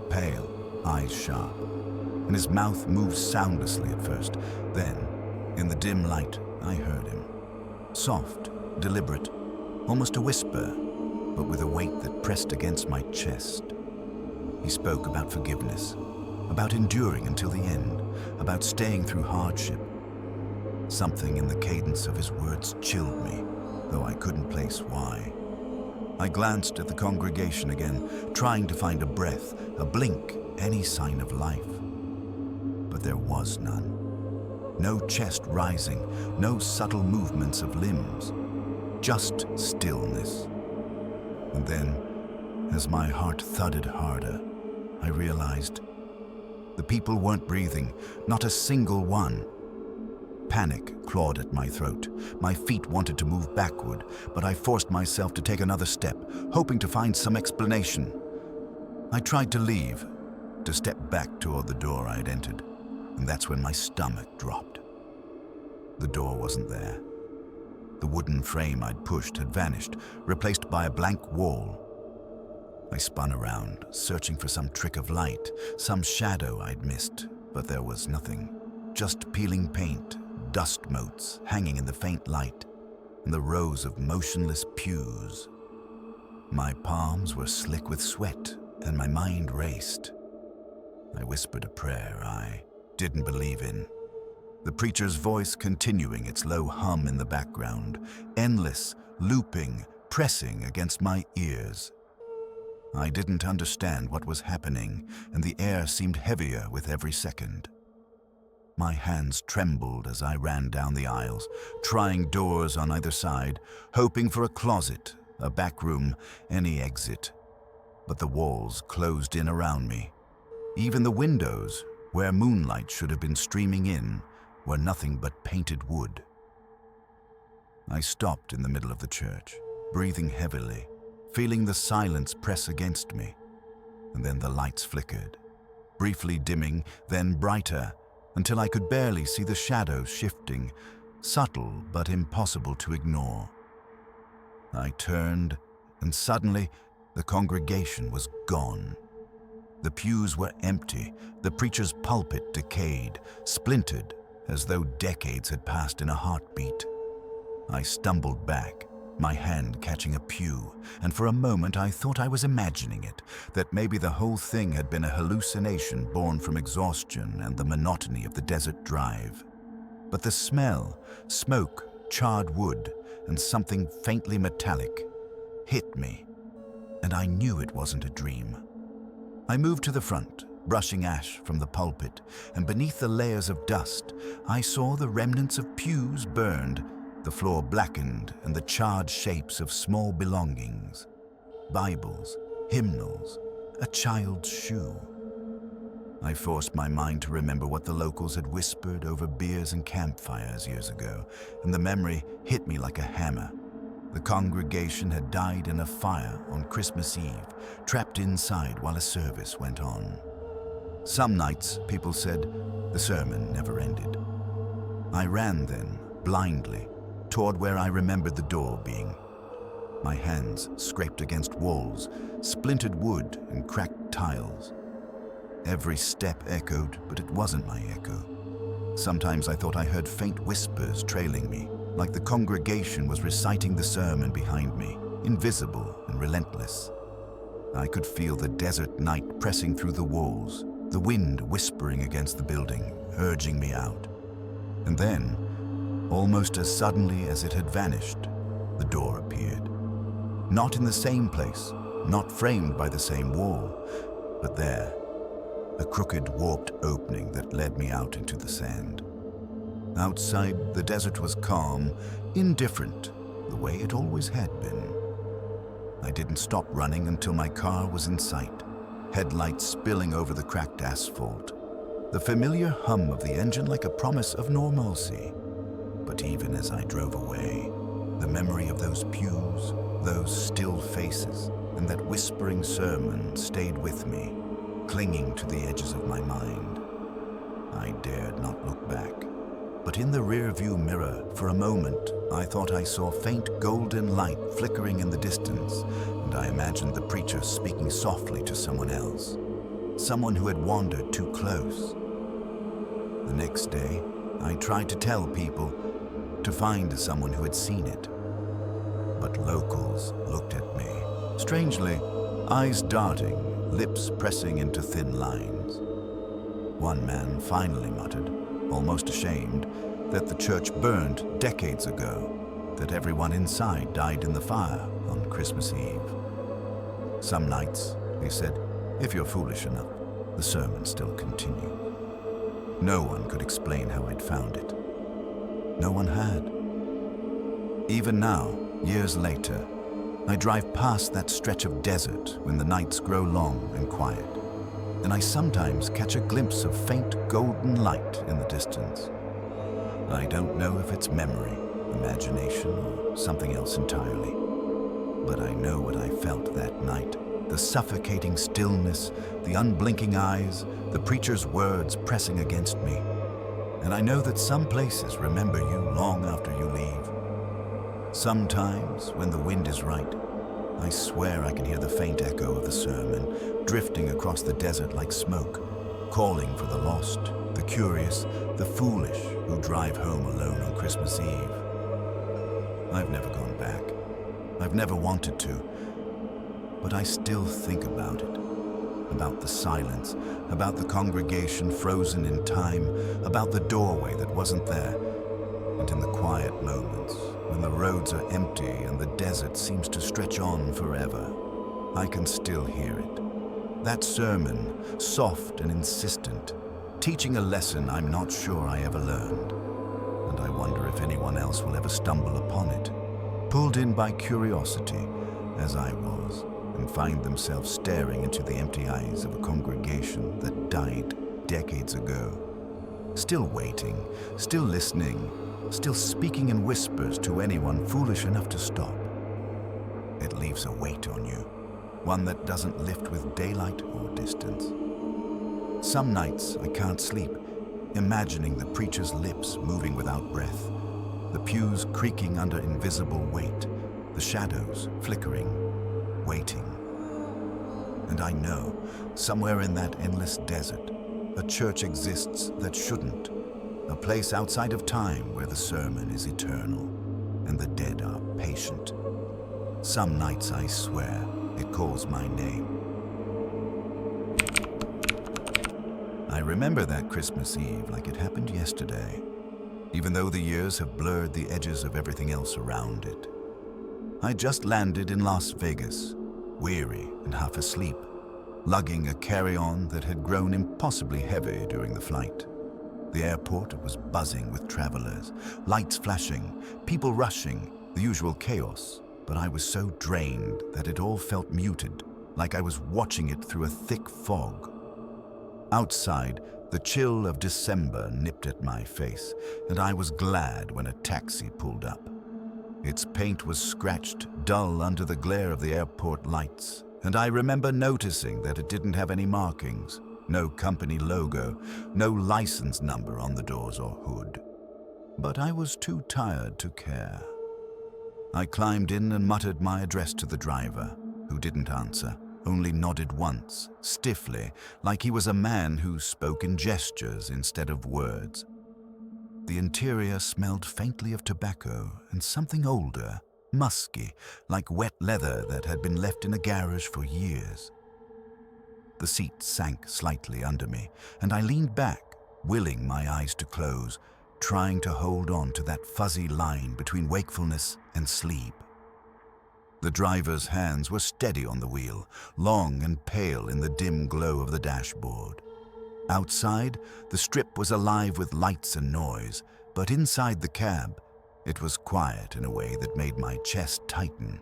pale, eyes sharp, and his mouth moved soundlessly at first. Then, in the dim light, I heard him. Soft, deliberate, almost a whisper, but with a weight that pressed against my chest. He spoke about forgiveness, about enduring until the end, about staying through hardship. Something in the cadence of his words chilled me, though I couldn't place why. I glanced at the congregation again, trying to find a breath, a blink, any sign of life. But there was none. No chest rising, no subtle movements of limbs, just stillness. And then, as my heart thudded harder, I realized the people weren't breathing, not a single one. Panic clawed at my throat. My feet wanted to move backward, but I forced myself to take another step, hoping to find some explanation. I tried to leave, to step back toward the door I had entered, and that's when my stomach dropped. The door wasn't there. The wooden frame I'd pushed had vanished, replaced by a blank wall. I spun around, searching for some trick of light, some shadow I'd missed, but there was nothing. Just peeling paint, dust motes hanging in the faint light, and the rows of motionless pews. My palms were slick with sweat, and my mind raced. I whispered a prayer I didn't believe in. The preacher's voice continuing its low hum in the background, endless, looping, pressing against my ears. I didn't understand what was happening, and the air seemed heavier with every second. My hands trembled as I ran down the aisles, trying doors on either side, hoping for a closet, a back room, any exit. But the walls closed in around me. Even the windows, where moonlight should have been streaming in, were nothing but painted wood. I stopped in the middle of the church, breathing heavily, feeling the silence press against me. And then the lights flickered, briefly dimming, then brighter, until I could barely see the shadows shifting, subtle but impossible to ignore. I turned, and suddenly the congregation was gone. The pews were empty, the preacher's pulpit decayed, splintered, as though decades had passed in a heartbeat. I stumbled back, my hand catching a pew, and for a moment I thought I was imagining it, that maybe the whole thing had been a hallucination born from exhaustion and the monotony of the desert drive. But the smell, smoke, charred wood, and something faintly metallic hit me, and I knew it wasn't a dream. I moved to the front, brushing ash from the pulpit, and beneath the layers of dust, I saw the remnants of pews burned, the floor blackened, and the charred shapes of small belongings. Bibles, hymnals, a child's shoe. I forced my mind to remember what the locals had whispered over beers and campfires years ago, and the memory hit me like a hammer. The congregation had died in a fire on Christmas Eve, trapped inside while a service went on. Some nights, people said, the sermon never ended. I ran then, blindly, toward where I remembered the door being. My hands scraped against walls, splintered wood and cracked tiles. Every step echoed, but it wasn't my echo. Sometimes I thought I heard faint whispers trailing me, like the congregation was reciting the sermon behind me, invisible and relentless. I could feel the desert night pressing through the walls, the wind whispering against the building, urging me out. And then, almost as suddenly as it had vanished, the door appeared. Not in the same place, not framed by the same wall, but there, a crooked, warped opening that led me out into the sand. Outside, the desert was calm, indifferent, the way it always had been. I didn't stop running until my car was in sight, headlights spilling over the cracked asphalt, the familiar hum of the engine like a promise of normalcy. But even as I drove away, the memory of those pews, those still faces, and that whispering sermon stayed with me, clinging to the edges of my mind. I dared not look back. But in the rear-view mirror, for a moment, I thought I saw faint golden light flickering in the distance, and I imagined the preacher speaking softly to someone else, someone who had wandered too close. The next day, I tried to tell people, to find someone who had seen it. But locals looked at me, strangely, eyes darting, lips pressing into thin lines. One man finally muttered, almost ashamed, that the church burned decades ago, that everyone inside died in the fire on Christmas Eve. Some nights, he said, if you're foolish enough, the sermon still continued. No one could explain how I'd found it. No one had. Even now, years later, I drive past that stretch of desert when the nights grow long and quiet, and I sometimes catch a glimpse of faint golden light in the distance. I don't know if it's memory, imagination, or something else entirely, but I know what I felt that night. The suffocating stillness, the unblinking eyes, the preacher's words pressing against me. And I know that some places remember you long after you leave. Sometimes, when the wind is right, I swear I can hear the faint echo of the sermon drifting across the desert like smoke, calling for the lost, the curious, the foolish who drive home alone on Christmas Eve. I've never gone back. I've never wanted to. But I still think about it. About the silence, about the congregation frozen in time, about the doorway that wasn't there, and in the quiet moments, when the roads are empty and the desert seems to stretch on forever, I can still hear it. That sermon, soft and insistent, teaching a lesson I'm not sure I ever learned. And I wonder if anyone else will ever stumble upon it, pulled in by curiosity, as I was, and find themselves staring into the empty eyes of a congregation that died decades ago. Still waiting, still listening, still speaking in whispers to anyone foolish enough to stop. It leaves a weight on you, one that doesn't lift with daylight or distance. Some nights I can't sleep, imagining the preacher's lips moving without breath, the pews creaking under invisible weight, the shadows flickering, waiting. And I know, somewhere in that endless desert, a church exists that shouldn't, a place outside of time where the sermon is eternal and the dead are patient. Some nights, I swear, it calls my name. I remember that Christmas Eve like it happened yesterday, even though the years have blurred the edges of everything else around it. I just landed in Las Vegas, weary and half asleep, lugging a carry-on that had grown impossibly heavy during the flight. The airport was buzzing with travelers, lights flashing, people rushing, the usual chaos, but I was so drained that it all felt muted, like I was watching it through a thick fog. Outside, the chill of December nipped at my face, and I was glad when a taxi pulled up. Its paint was scratched, dull under the glare of the airport lights, and I remember noticing that it didn't have any markings, no company logo, no license number on the doors or hood. But I was too tired to care. I climbed in and muttered my address to the driver, who didn't answer, only nodded once, stiffly, like he was a man who spoke in gestures instead of words. The interior smelled faintly of tobacco and something older, musky, like wet leather that had been left in a garage for years. The seat sank slightly under me, and I leaned back, willing my eyes to close, trying to hold on to that fuzzy line between wakefulness and sleep. The driver's hands were steady on the wheel, long and pale in the dim glow of the dashboard. Outside, the strip was alive with lights and noise, but inside the cab, it was quiet in a way that made my chest tighten.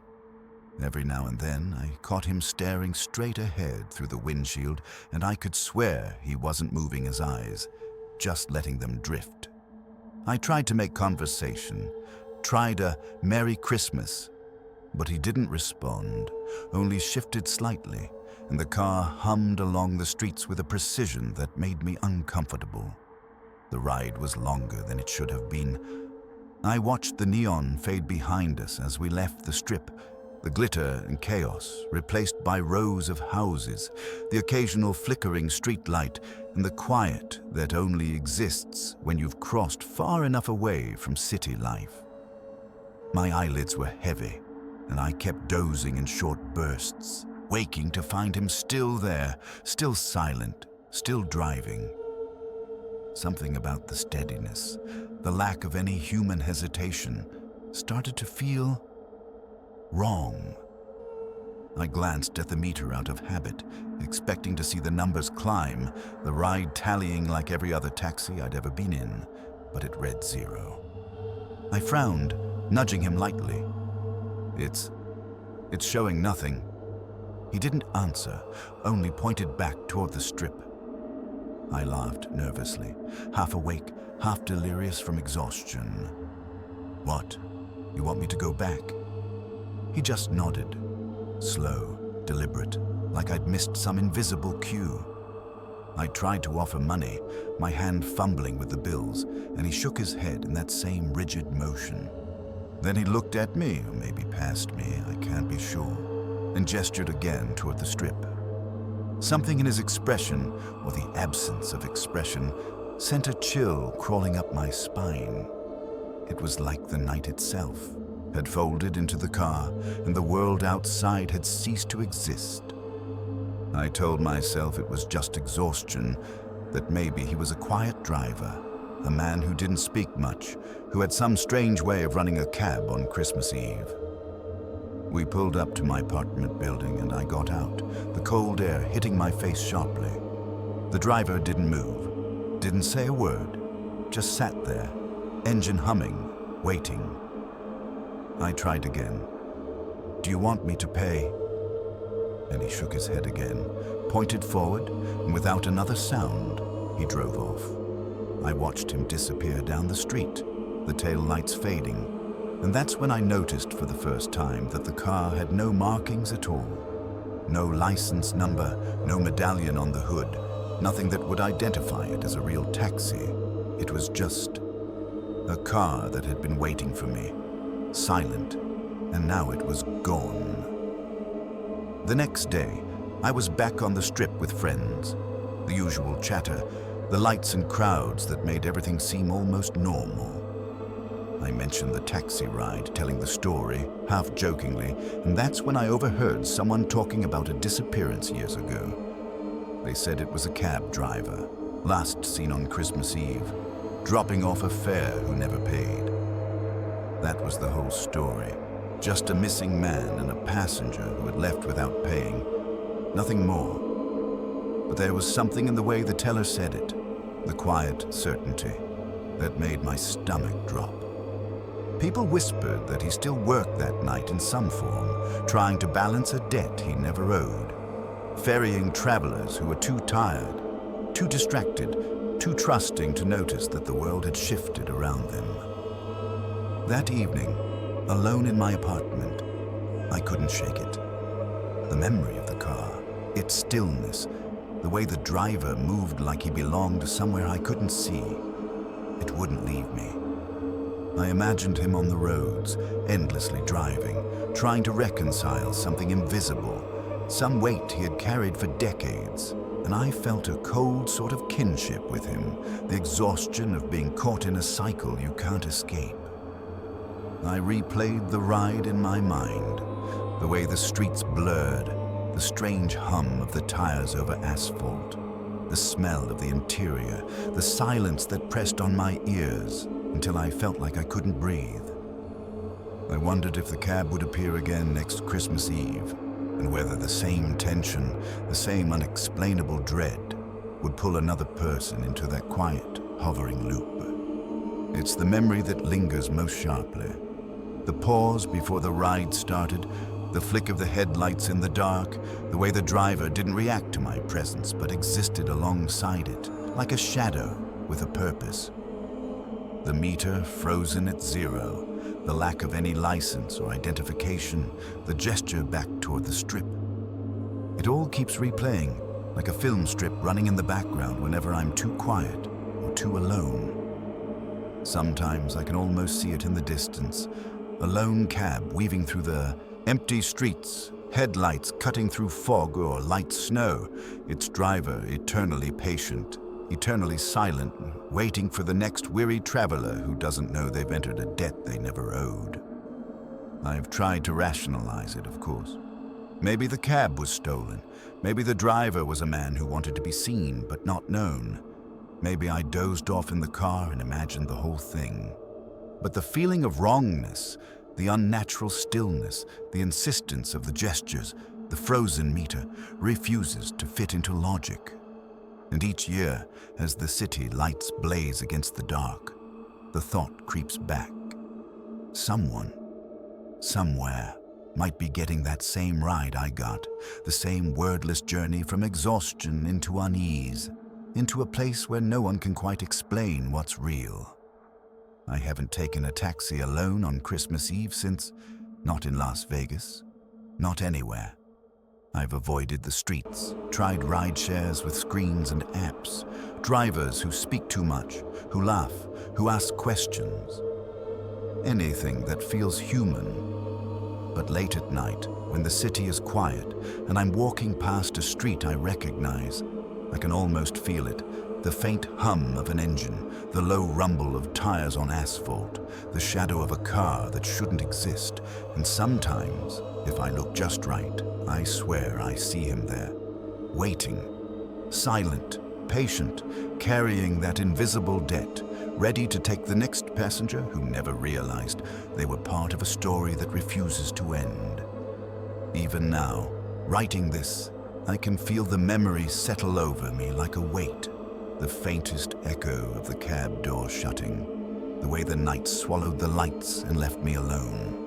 Every now and then, I caught him staring straight ahead through the windshield, and I could swear he wasn't moving his eyes, just letting them drift. I tried to make conversation, tried a Merry Christmas, but he didn't respond, only shifted slightly, and the car hummed along the streets with a precision that made me uncomfortable. The ride was longer than it should have been. I watched the neon fade behind us as we left the strip, the glitter and chaos replaced by rows of houses, the occasional flickering streetlight, and the quiet that only exists when you've crossed far enough away from city life. My eyelids were heavy, and I kept dozing in short bursts, waking to find him still there, still silent, still driving. Something about the steadiness, the lack of any human hesitation, started to feel wrong. I glanced at the meter out of habit, expecting to see the numbers climb, the ride tallying like every other taxi I'd ever been in, but it read 0. I frowned, nudging him lightly. It's showing nothing. He didn't answer, only pointed back toward the strip. I laughed nervously, half awake, half delirious from exhaustion. What? You want me to go back? He just nodded, slow, deliberate, like I'd missed some invisible cue. I tried to offer money, my hand fumbling with the bills, and he shook his head in that same rigid motion. Then he looked at me, or maybe past me, I can't be sure, and gestured again toward the strip. Something in his expression, or the absence of expression, sent a chill crawling up my spine. It was like the night itself had folded into the car, and the world outside had ceased to exist. I told myself it was just exhaustion, that maybe he was a quiet driver, a man who didn't speak much, who had some strange way of running a cab on Christmas Eve. We pulled up to my apartment building and I got out, the cold air hitting my face sharply. The driver didn't move, didn't say a word, just sat there, engine humming, waiting. I tried again. Do you want me to pay? And he shook his head again, pointed forward, and without another sound, he drove off. I watched him disappear down the street, the tail lights fading, and that's when I noticed for the first time that the car had no markings at all. No license number, no medallion on the hood, nothing that would identify it as a real taxi. It was just a car that had been waiting for me, silent, and now it was gone. The next day, I was back on the strip with friends. The usual chatter, the lights and crowds that made everything seem almost normal. I mentioned the taxi ride, telling the story, half jokingly, and that's when I overheard someone talking about a disappearance years ago. They said it was a cab driver, last seen on Christmas Eve, dropping off a fare who never paid. That was the whole story. Just a missing man and a passenger who had left without paying. Nothing more. But there was something in the way the teller said it, the quiet certainty, that made my stomach drop. People whispered that he still worked that night in some form, trying to balance a debt he never owed, ferrying travelers who were too tired, too distracted, too trusting to notice that the world had shifted around them. That evening, alone in my apartment, I couldn't shake it. The memory of the car, its stillness, the way the driver moved like he belonged to somewhere I couldn't see, it wouldn't leave me. I imagined him on the roads, endlessly driving, trying to reconcile something invisible, some weight he had carried for decades, and I felt a cold sort of kinship with him, the exhaustion of being caught in a cycle you can't escape. I replayed the ride in my mind, the way the streets blurred, the strange hum of the tires over asphalt, the smell of the interior, the silence that pressed on my ears until I felt like I couldn't breathe. I wondered if the cab would appear again next Christmas Eve, and whether the same tension, the same unexplainable dread, would pull another person into that quiet, hovering loop. It's the memory that lingers most sharply. The pause before the ride started, the flick of the headlights in the dark, the way the driver didn't react to my presence but existed alongside it, like a shadow with a purpose. The meter frozen at zero, the lack of any license or identification, the gesture back toward the strip. It all keeps replaying, like a film strip running in the background whenever I'm too quiet or too alone. Sometimes I can almost see it in the distance, a lone cab weaving through the empty streets, headlights cutting through fog or light snow, its driver eternally patient, eternally silent, waiting for the next weary traveler who doesn't know they've entered a debt they never owed. I've tried to rationalize it, of course. Maybe the cab was stolen. Maybe the driver was a man who wanted to be seen but not known. Maybe I dozed off in the car and imagined the whole thing. But the feeling of wrongness, the unnatural stillness, the insistence of the gestures, the frozen meter, refuses to fit into logic. And each year, as the city lights blaze against the dark, the thought creeps back. Someone, somewhere, might be getting that same ride I got, the same wordless journey from exhaustion into unease, into a place where no one can quite explain what's real. I haven't taken a taxi alone on Christmas Eve since, not in Las Vegas, not anywhere. I've avoided the streets, tried ride shares with screens and apps, drivers who speak too much, who laugh, who ask questions. Anything that feels human. But late at night, when the city is quiet and I'm walking past a street I recognize, I can almost feel it, the faint hum of an engine, the low rumble of tires on asphalt, the shadow of a car that shouldn't exist, and sometimes, if I look just right, I swear I see him there, waiting, silent, patient, carrying that invisible debt, ready to take the next passenger who never realized they were part of a story that refuses to end. Even now, writing this, I can feel the memory settle over me like a weight, the faintest echo of the cab door shutting, the way the night swallowed the lights and left me alone.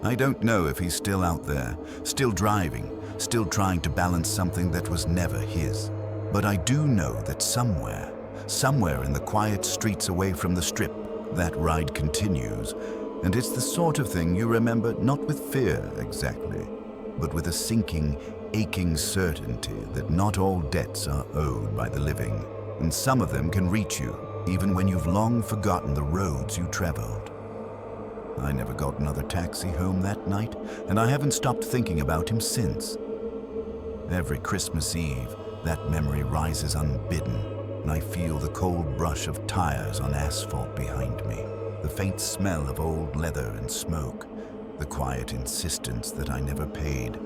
I don't know if he's still out there, still driving, still trying to balance something that was never his. But I do know that somewhere, somewhere in the quiet streets away from the Strip, that ride continues. And it's the sort of thing you remember not with fear exactly, but with a sinking, aching certainty that not all debts are owed by the living, and some of them can reach you even when you've long forgotten the roads you traveled. I never got another taxi home that night, and I haven't stopped thinking about him since. Every Christmas Eve, that memory rises unbidden, and I feel the cold brush of tires on asphalt behind me, the faint smell of old leather and smoke, the quiet insistence that I never paid,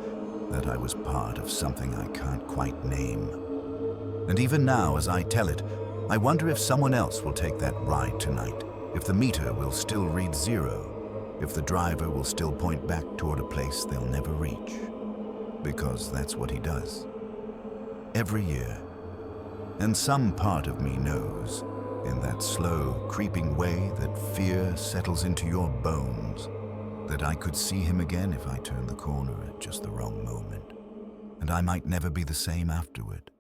that I was part of something I can't quite name. And even now, as I tell it, I wonder if someone else will take that ride tonight, if the meter will still read 0, if the driver will still point back toward a place they'll never reach. Because that's what he does. Every year. And some part of me knows, in that slow, creeping way that fear settles into your bones, that I could see him again if I turned the corner at just the wrong moment, and I might never be the same afterward.